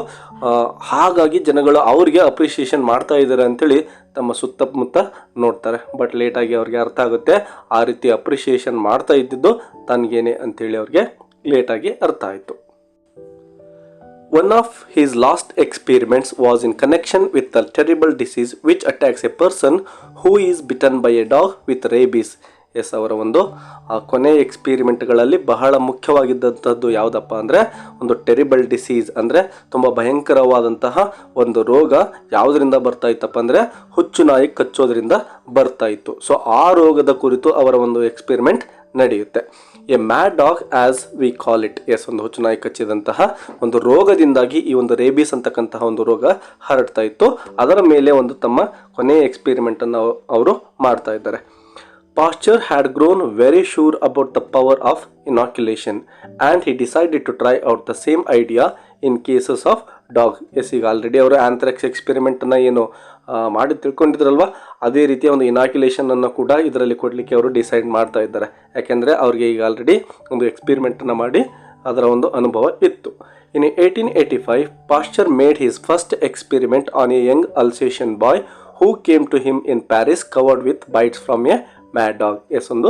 ಹಾಗಾಗಿ ಜನಗಳು ಅವ್ರಿಗೆ ಅಪ್ರಿಷಿಯೇಷನ್ ಮಾಡ್ತಾ ಇದ್ದಾರೆ ಅಂಥೇಳಿ ತಮ್ಮ ಸುತ್ತಮುತ್ತ ನೋಡ್ತಾರೆ. ಬಟ್ ಲೇಟಾಗಿ ಅವ್ರಿಗೆ ಅರ್ಥ ಆಗುತ್ತೆ, ಆ ರೀತಿ ಅಪ್ರಿಷಿಯೇಷನ್ ಮಾಡ್ತಾ ಇದ್ದಿದ್ದು ತನಗೇನೆ ಅಂಥೇಳಿ ಅವ್ರಿಗೆ ಲೇಟಾಗಿ ಅರ್ಥ ಆಯಿತು. One of his last experiments was in connection with a terrible disease which attacks a person who is bitten by a dog with rabies. Yes, ಅವರ ಒಂದು ಕೊನೆ ಎಕ್ಸ್ಪೀರಿಮೆಂಟ್ಗಳಲ್ಲಿ ಬಹಳ ಮುಖ್ಯವಾಗಿದ್ದಂಥದ್ದು ಯಾವುದಪ್ಪ ಅಂದರೆ ಒಂದು ಟೆರಿಬಲ್ ಡಿಸೀಸ್, ಅಂದರೆ ತುಂಬ ಭಯಂಕರವಾದಂತಹ ಒಂದು ರೋಗ ಯಾವುದರಿಂದ ಬರ್ತಾ ಇತ್ತಪ್ಪ ಅಂದರೆ ಹುಚ್ಚುನಾಯಿ ಕಚ್ಚೋದ್ರಿಂದ ಬರ್ತಾ ಇತ್ತು. ಸೊ ಆ ರೋಗದ ಕುರಿತು ಅವರ ಒಂದು ಎಕ್ಸ್ಪೆರಿಮೆಂಟ್ ನಡೆಯುತ್ತೆ. A mad dog as we call it. Yes, ಒಂದು ಹುಚ್ಚುನಾಯಿ ಕಚ್ಚಿದಂತಹ ಒಂದು ರೋಗದಿಂದಾಗಿ ಈ ಒಂದು ರೇಬೀಸ್ ಅಂತಕ್ಕಂತಹ ಒಂದು ರೋಗ ಹರಡ್ತಾ ಇತ್ತು. ಅದರ ಮೇಲೆ ಒಂದು ತಮ್ಮ ಕೊನೆಯ ಎಕ್ಸ್ಪೆರಿಮೆಂಟನ್ನು ಅವರು ಮಾಡ್ತಾ ಇದ್ದಾರೆ. Pasteur had grown very sure about the power of inoculation and he decided to try out the same idea in cases of dog. Yes, ಈಗ ಆಲ್ರೆಡಿ ಅವರು ಆಂಥ್ರಾಕ್ಸ್ ಎಕ್ಸ್ಪೆರಿಮೆಂಟನ್ನು ಏನು ಮಾಡಿ ತಿಳ್ಕೊಂಡಿದ್ರಲ್ವ, ಅದೇ ರೀತಿಯ ಒಂದು ಇನಾಕ್ಯುಲೇಷನನ್ನು ಕೂಡ ಇದರಲ್ಲಿ ಕೊಡಲಿಕ್ಕೆ ಅವರು ಡಿಸೈಡ್ ಮಾಡ್ತಾ ಇದ್ದಾರೆ. ಯಾಕೆಂದರೆ ಅವ್ರಿಗೆ ಈಗ ಆಲ್ರೆಡಿ ಒಂದು ಎಕ್ಸ್ಪೆರಿಮೆಂಟನ್ನು ಮಾಡಿ ಅದರ ಒಂದು ಅನುಭವ ಇತ್ತು. In 1885, Pasteur made his first experiment on a young Alsatian boy who came to him in Paris covered with bites from a mad dog. Yes, ಒಂದು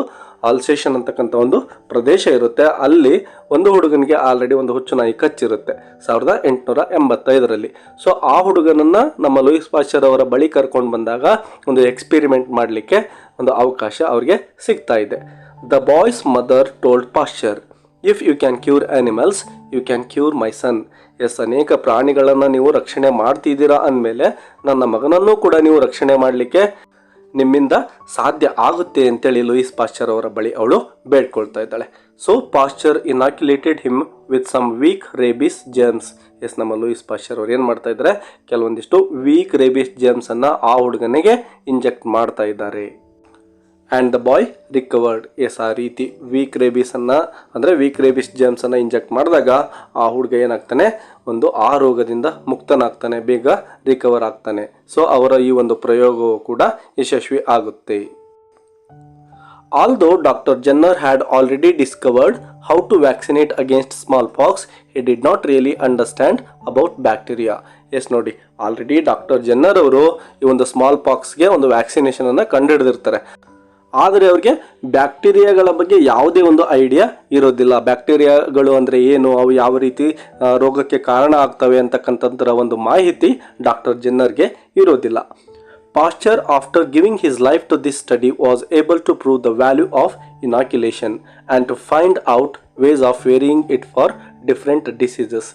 ಅಲ್ಸೇಷನ್ ಅಂತಕ್ಕಂಥ ಒಂದು ಪ್ರದೇಶ ಇರುತ್ತೆ. ಅಲ್ಲಿ ಒಂದು ಹುಡುಗನಿಗೆ ಆಲ್ರೆಡಿ ಒಂದು ಹುಚ್ಚುನಾಯಿ ಕಚ್ಚಿರುತ್ತೆ 1885ರಲ್ಲಿ. ಸೊ ಆ ಹುಡುಗನನ್ನು ನಮ್ಮ ಲೂಯಿಸ್ ಪಾಶ್ಚರ್ ಅವರ ಬಳಿ ಕರ್ಕೊಂಡು ಬಂದಾಗ ಒಂದು ಎಕ್ಸ್ಪೆರಿಮೆಂಟ್ ಮಾಡಲಿಕ್ಕೆ ಒಂದು ಅವಕಾಶ ಅವ್ರಿಗೆ ಸಿಗ್ತಾ ಇದೆ. The boy's mother told Pasteur, if you can cure animals you can cure my son. Yes, ಅನೇಕ ಪ್ರಾಣಿಗಳನ್ನು ನೀವು ರಕ್ಷಣೆ ಮಾಡ್ತಿದ್ದೀರಾ ಅಂದಮೇಲೆ ನನ್ನ ಮಗನನ್ನು ಕೂಡ ನೀವು ರಕ್ಷಣೆ ಮಾಡಲಿಕ್ಕೆ ನಿಮ್ಮಿಂದ ಸಾಧ್ಯ ಆಗುತ್ತೆ ಅಂತೇಳಿ ಲೂಯಿಸ್ ಪಾಶ್ಚರ್ ಅವರ ಬಳಿ ಅವಳು ಬೇಡ್ಕೊಳ್ತಾ ಇದ್ದಾಳೆ. So Pasteur inoculated him with some weak rabies germs. Yes, ನಮ್ಮ ಲೂಯಿಸ್ ಪಾಶ್ಚರ್ ಅವ್ರು ಏನು ಮಾಡ್ತಾ ಇದ್ದಾರೆ, ಕೆಲವೊಂದಿಷ್ಟು ವೀಕ್ ರೇಬಿಸ್ ಜರ್ಮ್ಸನ್ನು ಆ ಹುಡುಗನಿಗೆ ಇಂಜೆಕ್ಟ್ ಮಾಡ್ತಾ ಇದ್ದಾರೆ. And the boy recovered. Yes, ಆ ರೀತಿ ವೀಕ್ ರೇಬಿಸ್ ಜರ್ಮ್ಸನ್ನು ಇಂಜೆಕ್ಟ್ ಮಾಡಿದಾಗ ಆ ಹುಡುಗ ಏನಾಗ್ತಾನೆ, ಒಂದು ಆ ರೋಗದಿಂದ ಮುಕ್ತನಾಗ್ತಾನೆ, ಬೇಗ ರಿಕವರ್ ಆಗ್ತಾನೆ. ಸೊ ಅವರ ಈ ಒಂದು ಪ್ರಯೋಗವು ಕೂಡ ಯಶಸ್ವಿ ಆಗುತ್ತೆ. Although Dr. Jenner had already discovered how to vaccinate against smallpox, he did not really understand about bacteria. Yes, ನೋಡಿ, ಆಲ್ರೆಡಿ ಡಾಕ್ಟರ್ ಜೆನ್ನರ್ ಅವರು ಈ ಒಂದು ಸ್ಮಾಲ್ ಪಾಕ್ಸ್ಗೆ ಒಂದು ವ್ಯಾಕ್ಸಿನೇಷನನ್ನು ಕಂಡುಹಿಡಿದಿರ್ತಾರೆ. ಆದರೆ ಅವ್ರಿಗೆ ಬ್ಯಾಕ್ಟೀರಿಯಾಗಳ ಬಗ್ಗೆ ಯಾವುದೇ ಒಂದು ಐಡಿಯಾ ಇರೋದಿಲ್ಲ. ಬ್ಯಾಕ್ಟೀರಿಯಾಗಳು ಅಂದರೆ ಏನು, ಅವು ಯಾವ ರೀತಿ ರೋಗಕ್ಕೆ ಕಾರಣ ಆಗ್ತವೆ ಅಂತಕ್ಕಂಥದ್ರ ಒಂದು ಮಾಹಿತಿ ಡಾಕ್ಟರ್ ಜೆನ್ನರ್ಗೆ ಇರೋದಿಲ್ಲ. Pasteur, after giving his life to this study, was able to prove the value of inoculation and to find out ways of varying it for different diseases.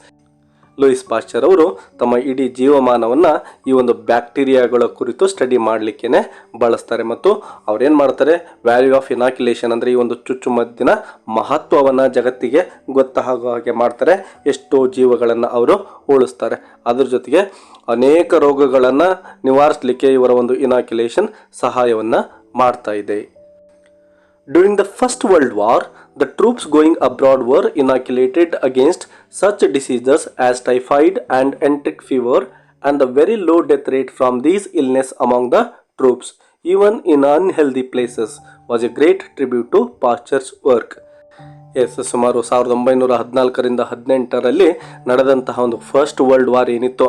Louis Pasteur ಅವರು ತಮ್ಮ ಇಡೀ ಜೀವಮಾನವನ್ನು ಈ ಒಂದು ಬ್ಯಾಕ್ಟೀರಿಯಾಗಳ ಕುರಿತು ಸ್ಟಡಿ ಮಾಡಲಿಕ್ಕೇ ಬಳಸ್ತಾರೆ. ಮತ್ತು ಅವ್ರೇನು ಮಾಡ್ತಾರೆ, ವ್ಯಾಲ್ಯೂ ಆಫ್ ಇನಾಕ್ಯುಲೇಷನ್ ಅಂದರೆ ಈ ಒಂದು ಚುಚ್ಚುಮದ್ದಿನ ಮಹತ್ವವನ್ನು ಜಗತ್ತಿಗೆ ಗೊತ್ತಾಗೋ ಹಾಗೆ ಮಾಡ್ತಾರೆ. ಎಷ್ಟೋ ಜೀವಗಳನ್ನು ಅವರು ಉಳಿಸ್ತಾರೆ. ಅದ್ರ ಜೊತೆಗೆ ಅನೇಕ ರೋಗಗಳನ್ನು ನಿವಾರಿಸಲಿಕ್ಕೆ ಇವರ ಒಂದು ಇನಾಕ್ಯುಲೇಷನ್ ಸಹಾಯವನ್ನು ಮಾಡ್ತಾ ಇದೆ. During the First World War, the troops going abroad were inoculated against such diseases as typhoid and enteric fever, and the very low death rate from these illness among the troops, even in unhealthy places, was a great tribute to Pasteur's work. Yes, ಸುಮಾರು 1914ರಿಂದ 18ರಲ್ಲಿ ನಡೆದಂತಹ ಒಂದು first world war ಏನಿತ್ತು,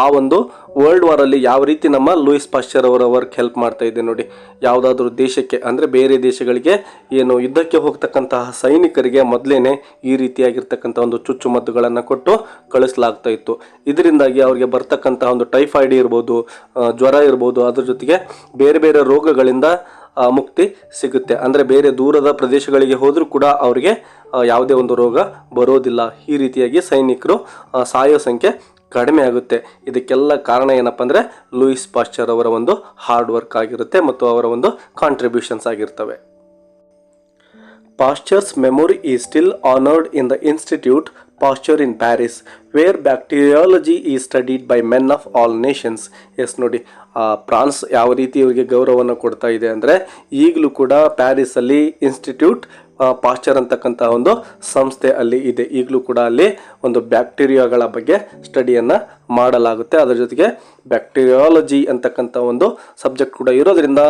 ಆ ಒಂದು world ವಾರಲ್ಲಿ ಯಾವ ರೀತಿ ನಮ್ಮ ಲೂಯಿಸ್ ಪಾಶ್ಚರ್ ಅವರ ವರ್ಕ್ ಹೆಲ್ಪ್ ಮಾಡ್ತಾ ಇದೆ ನೋಡಿ. ಯಾವುದಾದ್ರೂ ದೇಶಕ್ಕೆ ಅಂದರೆ ಬೇರೆ ದೇಶಗಳಿಗೆ ಏನು ಯುದ್ಧಕ್ಕೆ ಹೋಗ್ತಕ್ಕಂತಹ ಸೈನಿಕರಿಗೆ ಮೊದಲೇ ಈ ರೀತಿಯಾಗಿರ್ತಕ್ಕಂಥ ಒಂದು ಚುಚ್ಚುಮದ್ದುಗಳನ್ನು ಕೊಟ್ಟು ಕಳಿಸಲಾಗ್ತಾ ಇತ್ತು. ಇದರಿಂದಾಗಿ ಅವ್ರಿಗೆ ಬರ್ತಕ್ಕಂತಹ ಒಂದು ಟೈಫಾಯ್ಡ್ ಇರ್ಬೋದು, ಜ್ವರ ಇರ್ಬೋದು, ಅದ್ರ ಜೊತೆಗೆ ಬೇರೆ ಬೇರೆ ರೋಗಗಳಿಂದ ಮುಕ್ತಿ ಸಿಗುತ್ತೆ. ಅಂದರೆ ಬೇರೆ ದೂರದ ಪ್ರದೇಶಗಳಿಗೆ ಹೋದರೂ ಕೂಡ ಅವರಿಗೆ ಯಾವುದೇ ಒಂದು ರೋಗ ಬರೋದಿಲ್ಲ. ಈ ರೀತಿಯಾಗಿ ಸೈನಿಕರು ಸಾಯೋ ಸಂಖ್ಯೆ ಕಡಿಮೆ ಆಗುತ್ತೆ. ಇದಕ್ಕೆಲ್ಲ ಕಾರಣ ಏನಪ್ಪ ಅಂದರೆ ಲೂಯಿಸ್ ಪಾಶ್ಚರ್ ಅವರ ಒಂದು ಹಾರ್ಡ್ ವರ್ಕ್ ಆಗಿರುತ್ತೆ ಮತ್ತು ಅವರ ಒಂದು ಕಾಂಟ್ರಿಬ್ಯೂಷನ್ಸ್ ಆಗಿರ್ತವೆ. Pasteur's memory is still honored in the Institute Pasteur in Paris, where bacteriology is studied by men of all nations. Yes, ನೋಡಿ, ಫ್ರಾನ್ಸ್ ಯಾವ ರೀತಿ ಇವರಿಗೆ ಗೌರವವನ್ನು ಕೊಡ್ತಾ ಇದೆ ಅಂದರೆ ಈಗಲೂ ಕೂಡ ಪ್ಯಾರಿಸಲ್ಲಿ ಇನ್ಸ್ಟಿಟ್ಯೂಟ್ ಪಾಶ್ಚರ್ ಅಂತಕ್ಕಂಥ ಒಂದು ಸಂಸ್ಥೆ ಅಲ್ಲಿ ಇದೆ. ಈಗಲೂ ಕೂಡ ಅಲ್ಲಿ ಒಂದು ಬ್ಯಾಕ್ಟೀರಿಯಾಗಳ ಬಗ್ಗೆ ಸ್ಟಡಿಯನ್ನು ಮಾಡಲಾಗುತ್ತೆ. ಅದರ ಜೊತೆಗೆ ಬ್ಯಾಕ್ಟೀರಿಯಾಲಜಿ ಅಂತಕ್ಕಂಥ ಒಂದು ಸಬ್ಜೆಕ್ಟ್ ಕೂಡ ಇರೋದ್ರಿಂದ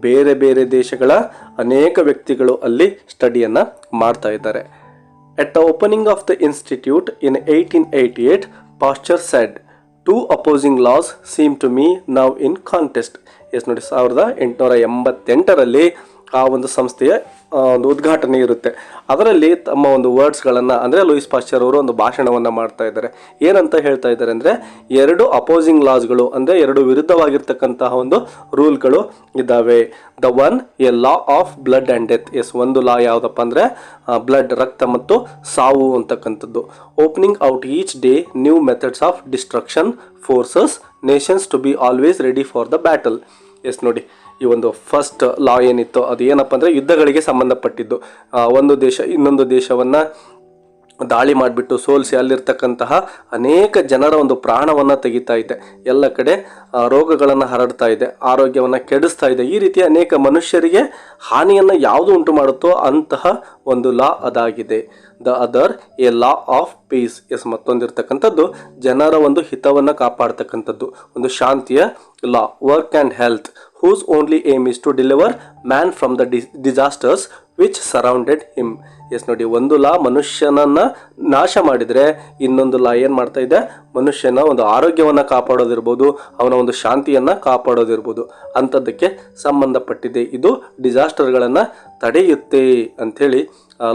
ಬೇರೆ ಬೇರೆ ದೇಶಗಳ ಅನೇಕ ವ್ಯಕ್ತಿಗಳು ಅಲ್ಲಿ ಸ್ಟಡಿಯನ್ನು ಮಾಡ್ತಾ ಇದ್ದಾರೆ. At the opening of the institute in 1888, Pasteur said, "Two opposing laws seem to me now in contest." Yes, ನೋಡಿ, 1888ರಲ್ಲಿ ಆ ಒಂದು ಸಂಸ್ಥೆಯ ಒಂದು ಉದ್ಘಾಟನೆ ಇರುತ್ತೆ. ಅದರಲ್ಲಿ ತಮ್ಮ ಒಂದು ವರ್ಡ್ಸ್ಗಳನ್ನು ಅಂದರೆ ಲೂಯಿಸ್ ಪಾಶ್ಚರ್ ಅವರು ಒಂದು ಭಾಷಣವನ್ನು ಮಾಡ್ತಾ ಇದ್ದಾರೆ. ಏನಂತ ಹೇಳ್ತಾ ಇದ್ದಾರೆ ಅಂದರೆ, ಎರಡು ಅಪೋಸಿಂಗ್ ಲಾಸ್ಗಳು ಅಂದರೆ ಎರಡು ವಿರುದ್ಧವಾಗಿರ್ತಕ್ಕಂತಹ ಒಂದು ರೂಲ್ಗಳು ಇದ್ದಾವೆ. The one a law of blood and death. Yes, ಒಂದು ಲಾ ಯಾವುದಪ್ಪ ಅಂದರೆ ಬ್ಲಡ್, ರಕ್ತ ಮತ್ತು ಸಾವು ಅಂತಕ್ಕಂಥದ್ದು. Opening out each day new methods of destruction forces nations to be always ready for the battle. Yes, ನೋಡಿ, ಈ ಒಂದು ಫಸ್ಟ್ ಲಾ ಏನಿತ್ತು ಅದು ಏನಪ್ಪ ಅಂದರೆ ಯುದ್ಧಗಳಿಗೆ ಸಂಬಂಧಪಟ್ಟಿದ್ದು. ಒಂದು ದೇಶ ಇನ್ನೊಂದು ದೇಶವನ್ನು ದಾಳಿ ಮಾಡಿಬಿಟ್ಟು ಸೋಲಿಸಿ ಅಲ್ಲಿರ್ತಕ್ಕಂತಹ ಅನೇಕ ಜನರ ಒಂದು ಪ್ರಾಣವನ್ನು ತೆಗಿತಾ ಇದೆ, ಎಲ್ಲ ಕಡೆ ರೋಗಗಳನ್ನು ಹರಡ್ತಾ ಇದೆ, ಆರೋಗ್ಯವನ್ನು ಕೆಡಿಸ್ತಾ ಇದೆ. ಈ ರೀತಿ ಅನೇಕ ಮನುಷ್ಯರಿಗೆ ಹಾನಿಯನ್ನು ಯಾವುದು ಉಂಟು ಮಾಡುತ್ತೋ ಅಂತಹ ಒಂದು ಲಾ ಅದಾಗಿದೆ. The other a law of peace. ಮತ್ತೊಂದಿರ್ತಕ್ಕಂಥದ್ದು ಜನರ ಒಂದು ಹಿತವನ್ನು ಕಾಪಾಡ್ತಕ್ಕಂಥದ್ದು, ಒಂದು ಶಾಂತಿಯ law. Work and health, whose only aim is to deliver man from the disasters which surrounded him. ನೋಡಿ, ಒಂದು ಲಾ ಮನುಷ್ಯನನ್ನು ನಾಶ ಮಾಡಿದರೆ ಇನ್ನೊಂದು ಲಾ ಏನು ಮಾಡ್ತಾ ಇದೆ, ಮನುಷ್ಯನ ಒಂದು ಆರೋಗ್ಯವನ್ನು ಕಾಪಾಡೋದಿರ್ಬೋದು, ಅವನ ಒಂದು ಶಾಂತಿಯನ್ನು ಕಾಪಾಡೋದಿರ್ಬೋದು, ಅಂಥದ್ದಕ್ಕೆ ಸಂಬಂಧಪಟ್ಟಿದೆ. ಇದು ಡಿಸಾಸ್ಟರ್ಗಳನ್ನು ತಡೆಯುತ್ತೆ ಅಂಥೇಳಿ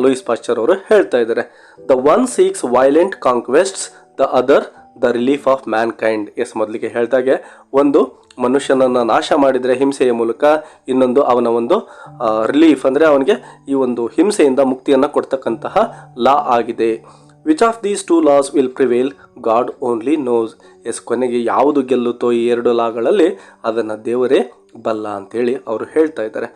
ಲೂಯಿಸ್ ಪಾಶ್ಚರ್ ಅವರು ಹೇಳ್ತಾ ಇದ್ದಾರೆ. The one seeks violent conquests, the other the relief of mankind. ಮೊದಲಿಗೆ ಹೇಳ್ದಾಗೆ ಒಂದು ಮನುಷ್ಯನನ್ನು ನಾಶ ಮಾಡಿದರೆ ಹಿಂಸೆಯ ಮೂಲಕ, ಇನ್ನೊಂದು ಅವನ ಒಂದು ರಿಲೀಫ್ ಅಂದರೆ ಅವನಿಗೆ ಈ ಒಂದು ಹಿಂಸೆಯಿಂದ ಮುಕ್ತಿಯನ್ನು ಕೊಡ್ತಕ್ಕಂತಹ ಲಾ ಆಗಿದೆ. Which of these two laws will prevail, God only knows. ಕೊನೆಗೆ ಯಾವುದು ಗೆಲ್ಲುತ್ತೋ ಈ ಎರಡು ಲಾಗಳಲ್ಲಿ ಅದನ್ನು ದೇವರೇ ಬಲ್ಲ ಅಂತೇಳಿ ಅವರು ಹೇಳ್ತಾ ಇದ್ದಾರೆ.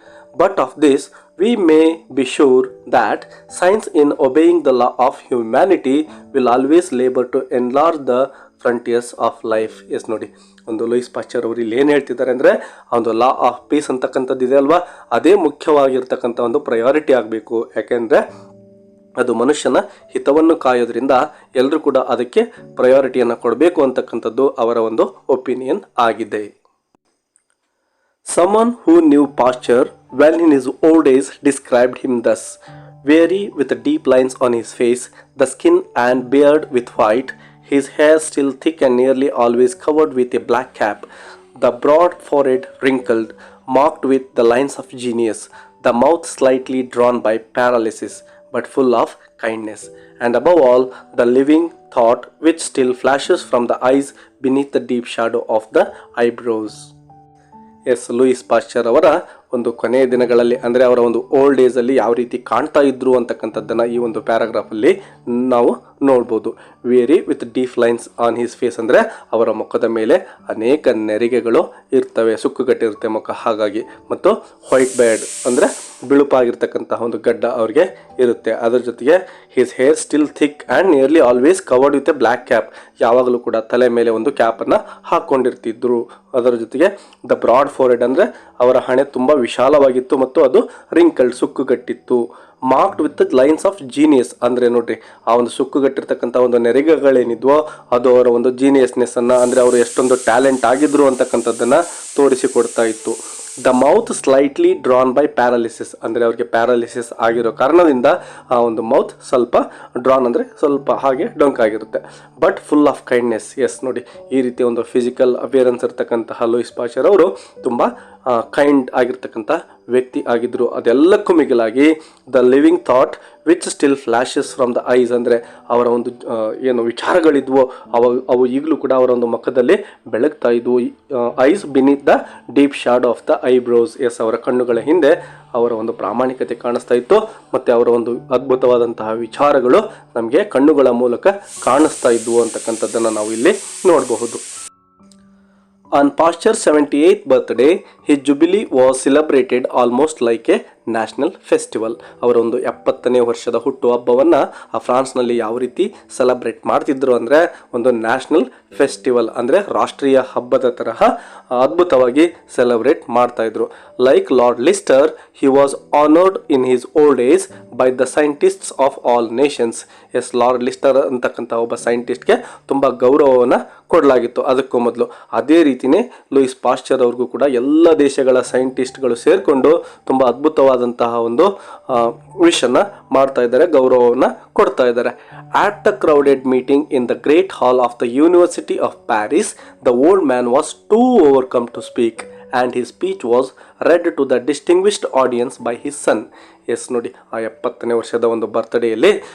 But of this we may be sure that science in obeying the law of humanity will always labor to enlarge the frontiers of life. ನೋಡಿ, ಒಂದು ಲೂಯಿಸ್ ಪಾಶ್ಚರ್ ಅವರು ಇಲ್ಲಿ ಏನು ಹೇಳ್ತಿದ್ದಾರೆ ಅಂದರೆ, ಒಂದು ಲಾ ಆಫ್ ಪೀಸ್ ಅಂತಕ್ಕಂಥದ್ದು ಇದೆ ಅಲ್ವಾ, ಅದೇ ಮುಖ್ಯವಾಗಿರ್ತಕ್ಕಂಥ ಒಂದು ಪ್ರಯಾರಿಟಿ ಆಗಬೇಕು. ಯಾಕೆಂದರೆ ಅದು ಮನುಷ್ಯನ ಹಿತವನ್ನು ಕಾಯೋದ್ರಿಂದ ಎಲ್ಲರೂ ಕೂಡ ಅದಕ್ಕೆ ಪ್ರಯಾರಿಟಿಯನ್ನು ಕೊಡಬೇಕು ಅಂತಕ್ಕಂಥದ್ದು ಅವರ ಒಂದು ಒಪಿನಿಯನ್ ಆಗಿದೆ. Someone who knew Pasteur well in his old days described him thus: weary with deep lines on his face, the skin and beard with white, his hair still thick and nearly always covered with a black cap, the broad forehead wrinkled, marked with the lines of genius, the mouth slightly drawn by paralysis, but full of kindness, and above all, the living thought which still flashes from the eyes beneath the deep shadow of the eyebrows. Louis Pasteur ಅವರ ಒಂದು ಕೊನೆಯ ದಿನಗಳಲ್ಲಿ, ಅಂದರೆ ಅವರ ಒಂದು old ಏಜಲ್ಲಿ ಯಾವ ರೀತಿ ಕಾಣ್ತಾ ಇದ್ರು ಅಂತಕ್ಕಂಥದ್ದನ್ನು ಈ ಒಂದು ಪ್ಯಾರಾಗ್ರಾಫಲ್ಲಿ ನಾವು ನೋಡ್ಬೋದು. Very with deep lines on his face ಅಂದರೆ ಅವರ ಮುಖದ ಮೇಲೆ ಅನೇಕ ನೆರಿಗೆಗಳು ಇರ್ತವೆ, ಸುಕ್ಕುಗಟ್ಟಿರುತ್ತೆ ಮುಖ ಹಾಗಾಗಿ. ಮತ್ತು ವೈಟ್ ಬೇರ್ಡ್ ಅಂದರೆ ಬಿಳುಪಾಗಿರ್ತಕ್ಕಂತಹ ಒಂದು ಗಡ್ಡ ಅವ್ರಿಗೆ ಇರುತ್ತೆ. ಅದರ ಜೊತೆಗೆ his hair still thick and nearly always covered with A black cap, ಯಾವಾಗಲೂ ಕೂಡ ತಲೆ ಮೇಲೆ ಒಂದು ಕ್ಯಾಪನ್ನು ಹಾಕ್ಕೊಂಡಿರ್ತಿದ್ರು. ಅದರ ಜೊತೆಗೆ ದ ಬ್ರಾಡ್ ಫೋರ್ಹೆಡ್ ಅಂದರೆ ಅವರ ಹಣೆ ತುಂಬ ವಿಶಾಲವಾಗಿತ್ತು ಮತ್ತು ಅದು ರಿಂಕಲ್ಡ್ ಸುಕ್ಕುಗಟ್ಟಿತ್ತು. Marked with lines of genius ಅಂದರೆ ನೋಡ್ರಿ, ಆ ಒಂದು ಸುಕ್ಕುಗಟ್ಟಿರ್ತಕ್ಕಂಥ ಒಂದು ನೆರಿಗೆಗಳೇನಿದ್ವೋ ಅದು ಅವರ ಒಂದು ಜೀನಿಯಸ್ನೆಸ್ಸನ್ನು, ಅಂದರೆ ಅವರು ಎಷ್ಟೊಂದು ಟ್ಯಾಲೆಂಟ್ ಆಗಿದ್ರು ಅಂತಕ್ಕಂಥದ್ದನ್ನು ತೋರಿಸಿಕೊಡ್ತಾ ಇತ್ತು. The mouth slightly drawn by paralysis ಅಂದರೆ ಅವ್ರಿಗೆ ಪ್ಯಾರಾಲಿಸಿಸ್ ಆಗಿರೋ ಕಾರಣದಿಂದ ಆ ಒಂದು ಮೌತ್ ಸ್ವಲ್ಪ ಡ್ರಾನ್ ಅಂದರೆ ಸ್ವಲ್ಪ ಹಾಗೆ ಡೊಂಕಾಗಿರುತ್ತೆ. But full of kindness. ನೋಡಿ, ಈ ರೀತಿಯ ಒಂದು ಫಿಸಿಕಲ್ ಅಪಿಯರೆನ್ಸ್ ಇರ್ತಕ್ಕಂತಹ ಲೂಯಿಸ್ ಪಾಶ್ಚರ್ ಅವರು ತುಂಬ ಕೈಂಡ್ ಆಗಿರ್ತಕ್ಕಂಥ ವ್ಯಕ್ತಿ ಆಗಿದ್ದರು. ಅದೆಲ್ಲಕ್ಕೂ ಮಿಗಿಲಾಗಿ the living thought which still flashes from the eyes ಅಂದರೆ ಅವರ ಒಂದು ಏನು ವಿಚಾರಗಳಿದ್ವೋ ಅವು ಈಗಲೂ ಕೂಡ ಅವರ ಒಂದು ಮುಖದಲ್ಲಿ ಬೆಳಗ್ತಾ ಇದ್ವು. Ice beneath the deep shadow of the eyebrows. ಅವರ ಕಣ್ಣುಗಳ ಹಿಂದೆ ಅವರ ಒಂದು ಪ್ರಾಮಾಣಿಕತೆ ಕಾಣಿಸ್ತಾ ಇತ್ತು ಮತ್ತು ಅವರ ಒಂದು ಅದ್ಭುತವಾದಂತಹ ವಿಚಾರಗಳು ನಮಗೆ ಕಣ್ಣುಗಳ ಮೂಲಕ ಕಾಣಿಸ್ತಾ ಇದ್ವು ಅಂತಕ್ಕಂಥದ್ದನ್ನು ನಾವು ಇಲ್ಲಿ ನೋಡಬಹುದು. On Pasteur's 78th birthday, his jubilee was celebrated almost like a national festival. ಅವರ ಒಂದು 70ನೇ ವರ್ಷದ ಹುಟ್ಟುಹಬ್ಬವನ್ನು ಫ್ರಾನ್ಸ್ನಲ್ಲಿ ಯಾವ ರೀತಿ ಸೆಲೆಬ್ರೇಟ್ ಮಾಡ್ತಿದ್ರು ಅಂದರೆ ಒಂದು ನ್ಯಾಷನಲ್ ಫೆಸ್ಟಿವಲ್ ಅಂದರೆ ರಾಷ್ಟ್ರೀಯ ಹಬ್ಬದ ತರಹ ಅದ್ಭುತವಾಗಿ ಸೆಲೆಬ್ರೇಟ್ ಮಾಡ್ತಾಯಿದ್ರು. Like Lord Lister, he was honoured in his old age by the scientists of all nations. Lord Lister ಅಂತಕ್ಕಂಥ ಒಬ್ಬ ಸೈಂಟಿಸ್ಟ್ಗೆ ತುಂಬ ಗೌರವವನ್ನು ಕೊಡಲಾಗಿತ್ತು ಅದಕ್ಕೂ ಮೊದಲು. ಅದೇ ರೀತಿಯೇ ಲೂಯಿಸ್ ಪಾಶ್ಚರ್ ಅವ್ರಿಗೂ ಕೂಡ ಎಲ್ಲ ದೇಶಗಳ ಸೈಂಟಿಸ್ಟ್ಗಳು ಸೇರಿಕೊಂಡು ತುಂಬ ಅದ್ಭುತವಾದಂತಹ ಒಂದು ವಿಷನ್ನು ಮಾಡ್ತಾ ಇದ್ದಾರೆ, ಗೌರವವನ್ನು ಕೊಡ್ತಾ ಇದ್ದಾರೆ. At the crowded meeting in the great hall of the university of Paris, the old man was too overcome to speak and his speech was read to the distinguished audience by his son. ನೋಡಿ, ಆ 70ನೇ ವರ್ಷದ ಒಂದು ಬರ್ತ್ಡೇಯಲ್ಲಿ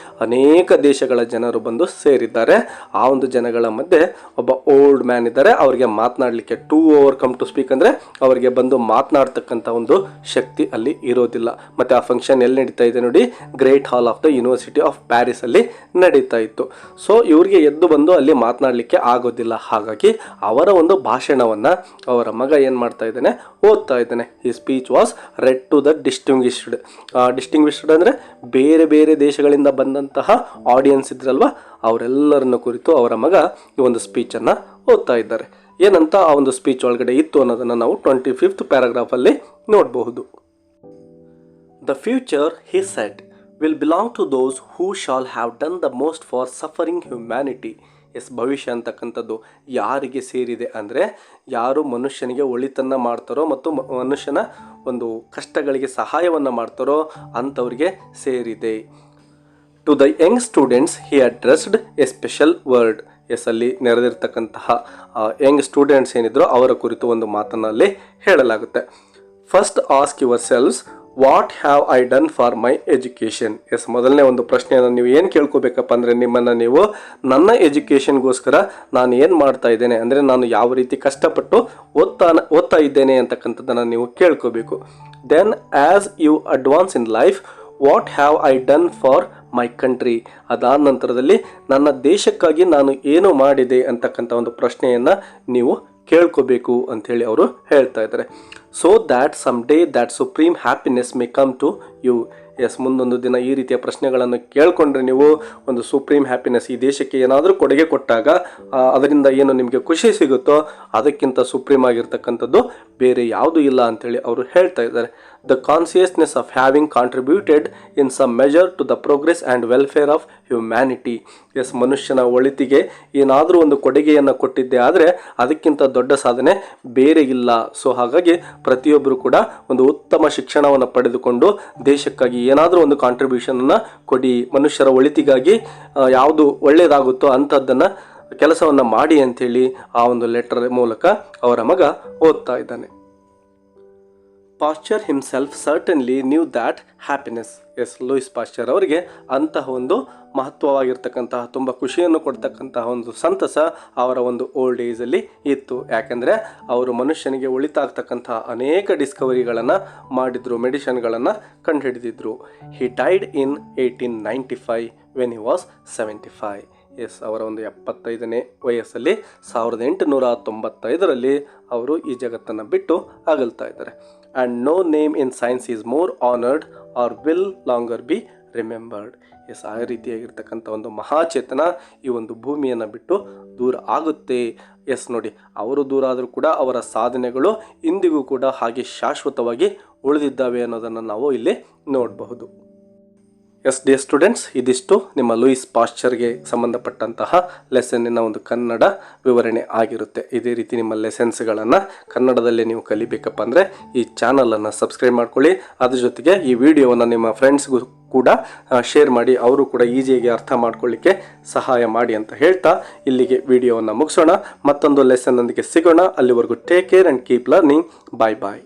ಅನೇಕ ದೇಶಗಳ ಜನರು ಬಂದು ಸೇರಿದ್ದಾರೆ. ಆ ಒಂದು ಜನಗಳ ಮಧ್ಯೆ ಒಬ್ಬ ಓಲ್ಡ್ ಮ್ಯಾನ್ ಇದ್ದಾರೆ. ಅವರಿಗೆ ಮಾತನಾಡಲಿಕ್ಕೆ ಟೂ ಓವರ್ಕಮ್ ಟು ಸ್ಪೀಕ್ ಅಂದರೆ ಅವರಿಗೆ ಬಂದು ಮಾತನಾಡ್ತಕ್ಕಂಥ ಒಂದು ಶಕ್ತಿ ಅಲ್ಲಿ ಇರೋದಿಲ್ಲ. ಮತ್ತು ಆ ಫಂಕ್ಷನ್ ಎಲ್ಲಿ ನಡೀತಾ ಇದೆ ನೋಡಿ, great hall of the university of Paris ಅಲ್ಲಿ ನಡೀತಾ ಇತ್ತು. ಸೊ ಇವ್ರಿಗೆ ಎದ್ದು ಬಂದು ಅಲ್ಲಿ ಮಾತನಾಡಲಿಕ್ಕೆ ಆಗೋದಿಲ್ಲ. ಹಾಗಾಗಿ ಅವರ ಒಂದು ಭಾಷಣವನ್ನು ಅವರ ಮಗ ಏನು ಮಾಡ್ತಾ ಇದ್ದಾನೆ, ಓದ್ತಾ ಇದ್ದಾನೆ. ಈ speech was read to the distinguished. ಆ ಡಿಸ್ಟಿಂಗ್ವಿಶ್ಡ್ ಅಂದರೆ ಬೇರೆ ಬೇರೆ ದೇಶಗಳಿಂದ ಬಂದಂತಹ ಆಡಿಯನ್ಸ್ ಇದ್ರಲ್ವ, ಅವರೆಲ್ಲರನ್ನು ಕುರಿತು ಅವರ ಮಗ ಈ ಒಂದು ಸ್ಪೀಚನ್ನು ಓದ್ತಾ ಇದ್ದಾರೆ. ಏನಂತ ಆ ಒಂದು ಸ್ಪೀಚ್ ಒಳಗಡೆ ಇತ್ತು ಅನ್ನೋದನ್ನು ನಾವು 25th ಪ್ಯಾರಾಗ್ರಾಫಲ್ಲಿ ನೋಡಬಹುದು. The future, he said, will belong to those who shall have done the most for suffering humanity. ಭವಿಷ್ಯ ಅಂತಕ್ಕಂಥದ್ದು ಯಾರಿಗೆ ಸೇರಿದೆ ಅಂದರೆ ಯಾರು ಮನುಷ್ಯನಿಗೆ ಒಳಿತನ್ನು ಮಾಡ್ತಾರೋ ಮತ್ತು ಮನುಷ್ಯನ ಒಂದು ಕಷ್ಟಗಳಿಗೆ ಸಹಾಯವನ್ನು ಮಾಡ್ತಾರೋ ಅಂಥವ್ರಿಗೆ ಸೇರಿದೆ. To the young students he addressed a special word. ಅಲ್ಲಿ ನೆರೆದಿರ್ತಕ್ಕಂತಹ ಯಂಗ್ ಸ್ಟೂಡೆಂಟ್ಸ್ ಏನಿದ್ರು ಅವರ ಕುರಿತು ಒಂದು ಮಾತನ್ನಲ್ಲಿ ಹೇಳಲಾಗುತ್ತೆ. First ask your selves what have I done for my education. ಮೊದಲನೇ ಒಂದು ಪ್ರಶ್ನೆಯನ್ನು ನೀವು ಏನು ಕೇಳ್ಕೋಬೇಕಪ್ಪ ಅಂದರೆ ನಿಮ್ಮನ್ನು ನೀವು ನನ್ನ ಎಜುಕೇಷನ್ಗೋಸ್ಕರ ನಾನು ಏನು ಮಾಡ್ತಾ ಇದ್ದೇನೆ, ಅಂದರೆ ನಾನು ಯಾವ ರೀತಿ ಕಷ್ಟಪಟ್ಟು ಓದ್ತಾ ಇದ್ದೇನೆ ಅಂತಕ್ಕಂಥದ್ದನ್ನು ನೀವು ಕೇಳ್ಕೋಬೇಕು. Then as you advance in life what have I done for my country. ಅದಾದ ನಂತರದಲ್ಲಿ ನನ್ನ ದೇಶಕ್ಕಾಗಿ ನಾನು ಏನು ಮಾಡಿದೆ ಅಂತಕ್ಕಂಥ ಒಂದು ಪ್ರಶ್ನೆಯನ್ನು ನೀವು ಕೇಳ್ಕೋಬೇಕು ಅಂಥೇಳಿ ಅವರು ಹೇಳ್ತಾ ಇದ್ದಾರೆ. So that some day that supreme happiness may come to you. ಮುಂದೊಂದು ದಿನ ಈ ರೀತಿಯ ಪ್ರಶ್ನೆಗಳನ್ನು ಕೇಳಿಕೊಂಡ್ರೆ ನೀವು ಒಂದು ಸುಪ್ರೀಮ್ ಹ್ಯಾಪಿನೆಸ್, ಈ ದೇಶಕ್ಕೆ ಏನಾದರೂ ಕೊಡುಗೆ ಕೊಟ್ಟಾಗ ಅದರಿಂದ ಏನು ನಿಮಗೆ ಖುಷಿ ಸಿಗುತ್ತೋ ಅದಕ್ಕಿಂತ ಸುಪ್ರೀಮ್ ಆಗಿರ್ತಕ್ಕಂಥದ್ದು ಬೇರೆ ಯಾವುದೂ ಇಲ್ಲ ಅಂಥೇಳಿ ಅವರು ಹೇಳ್ತಾ ಇದ್ದಾರೆ. The consciousness of having contributed in some measure to the progress and welfare of humanity. ಮನುಷ್ಯನ ಒಳಿತಿಗೆ ಏನಾದರೂ ಒಂದು ಕೊಡುಗೆಯನ್ನು ಕೊಟ್ಟಿದ್ದೆ ಆದರೆ ಅದಕ್ಕಿಂತ ದೊಡ್ಡ ಸಾಧನೆ ಬೇರೆ ಇಲ್ಲ. ಸೊ ಹಾಗಾಗಿ ಪ್ರತಿಯೊಬ್ಬರು ಕೂಡ ಒಂದು ಉತ್ತಮ ಶಿಕ್ಷಣವನ್ನು ಪಡೆದುಕೊಂಡು ದೇಶಕ್ಕಾಗಿ ಏನಾದರೂ ಒಂದು ಕಾಂಟ್ರಿಬ್ಯೂಷನನ್ನು ಕೊಡಿ, ಮನುಷ್ಯರ ಒಳಿತಿಗಾಗಿ ಯಾವುದು ಒಳ್ಳೆಯದಾಗುತ್ತೋ ಅಂಥದ್ದನ್ನು ಕೆಲಸವನ್ನು ಮಾಡಿ ಅಂಥೇಳಿ ಆ ಒಂದು ಲೆಟರ್ ಮೂಲಕ ಅವರ ಮಗ ಓದ್ತಾ ಇದ್ದಾನೆ. Pasteur himself certainly new that happiness. Louis Pasteur ಅವರಿಗೆ ಅಂತಹ ಒಂದು ಮಹತ್ವವಾಗಿರ್ತಕ್ಕಂತಹ ತುಂಬ ಖುಷಿಯನ್ನು ಕೊಡ್ತಕ್ಕಂತಹ ಒಂದು ಸಂತಸ ಅವರ ಒಂದು ಓಲ್ಡ್ ಏಜಲ್ಲಿ ಇತ್ತು. ಯಾಕೆಂದರೆ ಅವರು ಮನುಷ್ಯನಿಗೆ ಒಳಿತಾಗ್ತಕ್ಕಂತಹ ಅನೇಕ ಡಿಸ್ಕವರಿಗಳನ್ನು ಮಾಡಿದ್ರು, ಮೆಡಿಷನ್ಗಳನ್ನು ಕಂಡುಹಿಡಿದಿದ್ರು. He died in 1895 when he was 75. ಅವರ ಒಂದು 75ನೇ ವಯಸ್ಸಲ್ಲಿ 1895ರಲ್ಲಿ ಅವರು ಈ ಜಗತ್ತನ್ನು ಬಿಟ್ಟು ಅಗಲ್ತಾ ಇದ್ದಾರೆ. And no name in science is more honoured or will longer be remembered. ಆ ರೀತಿಯಾಗಿರ್ತಕ್ಕಂಥ ಒಂದು ಮಹಾಚೇತನ ಈ ಒಂದು ಭೂಮಿಯನ್ನು ಬಿಟ್ಟು ದೂರ ಆಗುತ್ತೆ. ನೋಡಿ, ಅವರು ದೂರ ಆದರೂ ಕೂಡ ಅವರ ಸಾಧನೆಗಳು ಇಂದಿಗೂ ಕೂಡ ಹಾಗೆ ಶಾಶ್ವತವಾಗಿ ಉಳಿದಿದ್ದಾವೆ ಅನ್ನೋದನ್ನು ನಾವು ಇಲ್ಲಿ ನೋಡಬಹುದು. ಡಿಯರ್ ಸ್ಟೂಡೆಂಟ್ಸ್, ಇದಿಷ್ಟು ನಿಮ್ಮ ಲೂಯಿಸ್ ಪಾಶ್ಚರ್ಗೆ ಸಂಬಂಧಪಟ್ಟಂತಹ ಲೆಸನ್ನಿನ ಒಂದು ಕನ್ನಡ ವಿವರಣೆ ಆಗಿರುತ್ತೆ. ಇದೇ ರೀತಿ ನಿಮ್ಮ ಲೆಸನ್ಸ್ಗಳನ್ನು ಕನ್ನಡದಲ್ಲೇ ನೀವು ಕಲಿಬೇಕಪ್ಪ ಅಂದರೆ ಈ ಚಾನಲನ್ನು ಸಬ್ಸ್ಕ್ರೈಬ್ ಮಾಡ್ಕೊಳ್ಳಿ. ಅದ್ರ ಜೊತೆಗೆ ಈ ವಿಡಿಯೋವನ್ನು ನಿಮ್ಮ ಫ್ರೆಂಡ್ಸ್ಗೂ ಕೂಡ ಶೇರ್ ಮಾಡಿ, ಅವರು ಕೂಡ ಈಸಿಯಾಗಿ ಅರ್ಥ ಮಾಡ್ಕೊಳ್ಳಿಕ್ಕೆ ಸಹಾಯ ಮಾಡಿ ಅಂತ ಹೇಳ್ತಾ ಇಲ್ಲಿಗೆ ವಿಡಿಯೋವನ್ನು ಮುಗಿಸೋಣ. ಮತ್ತೊಂದು ಲೆಸನ್ನೊಂದಿಗೆ ಸಿಗೋಣ. ಅಲ್ಲಿವರೆಗೂ take care and keep learning. Bye bye.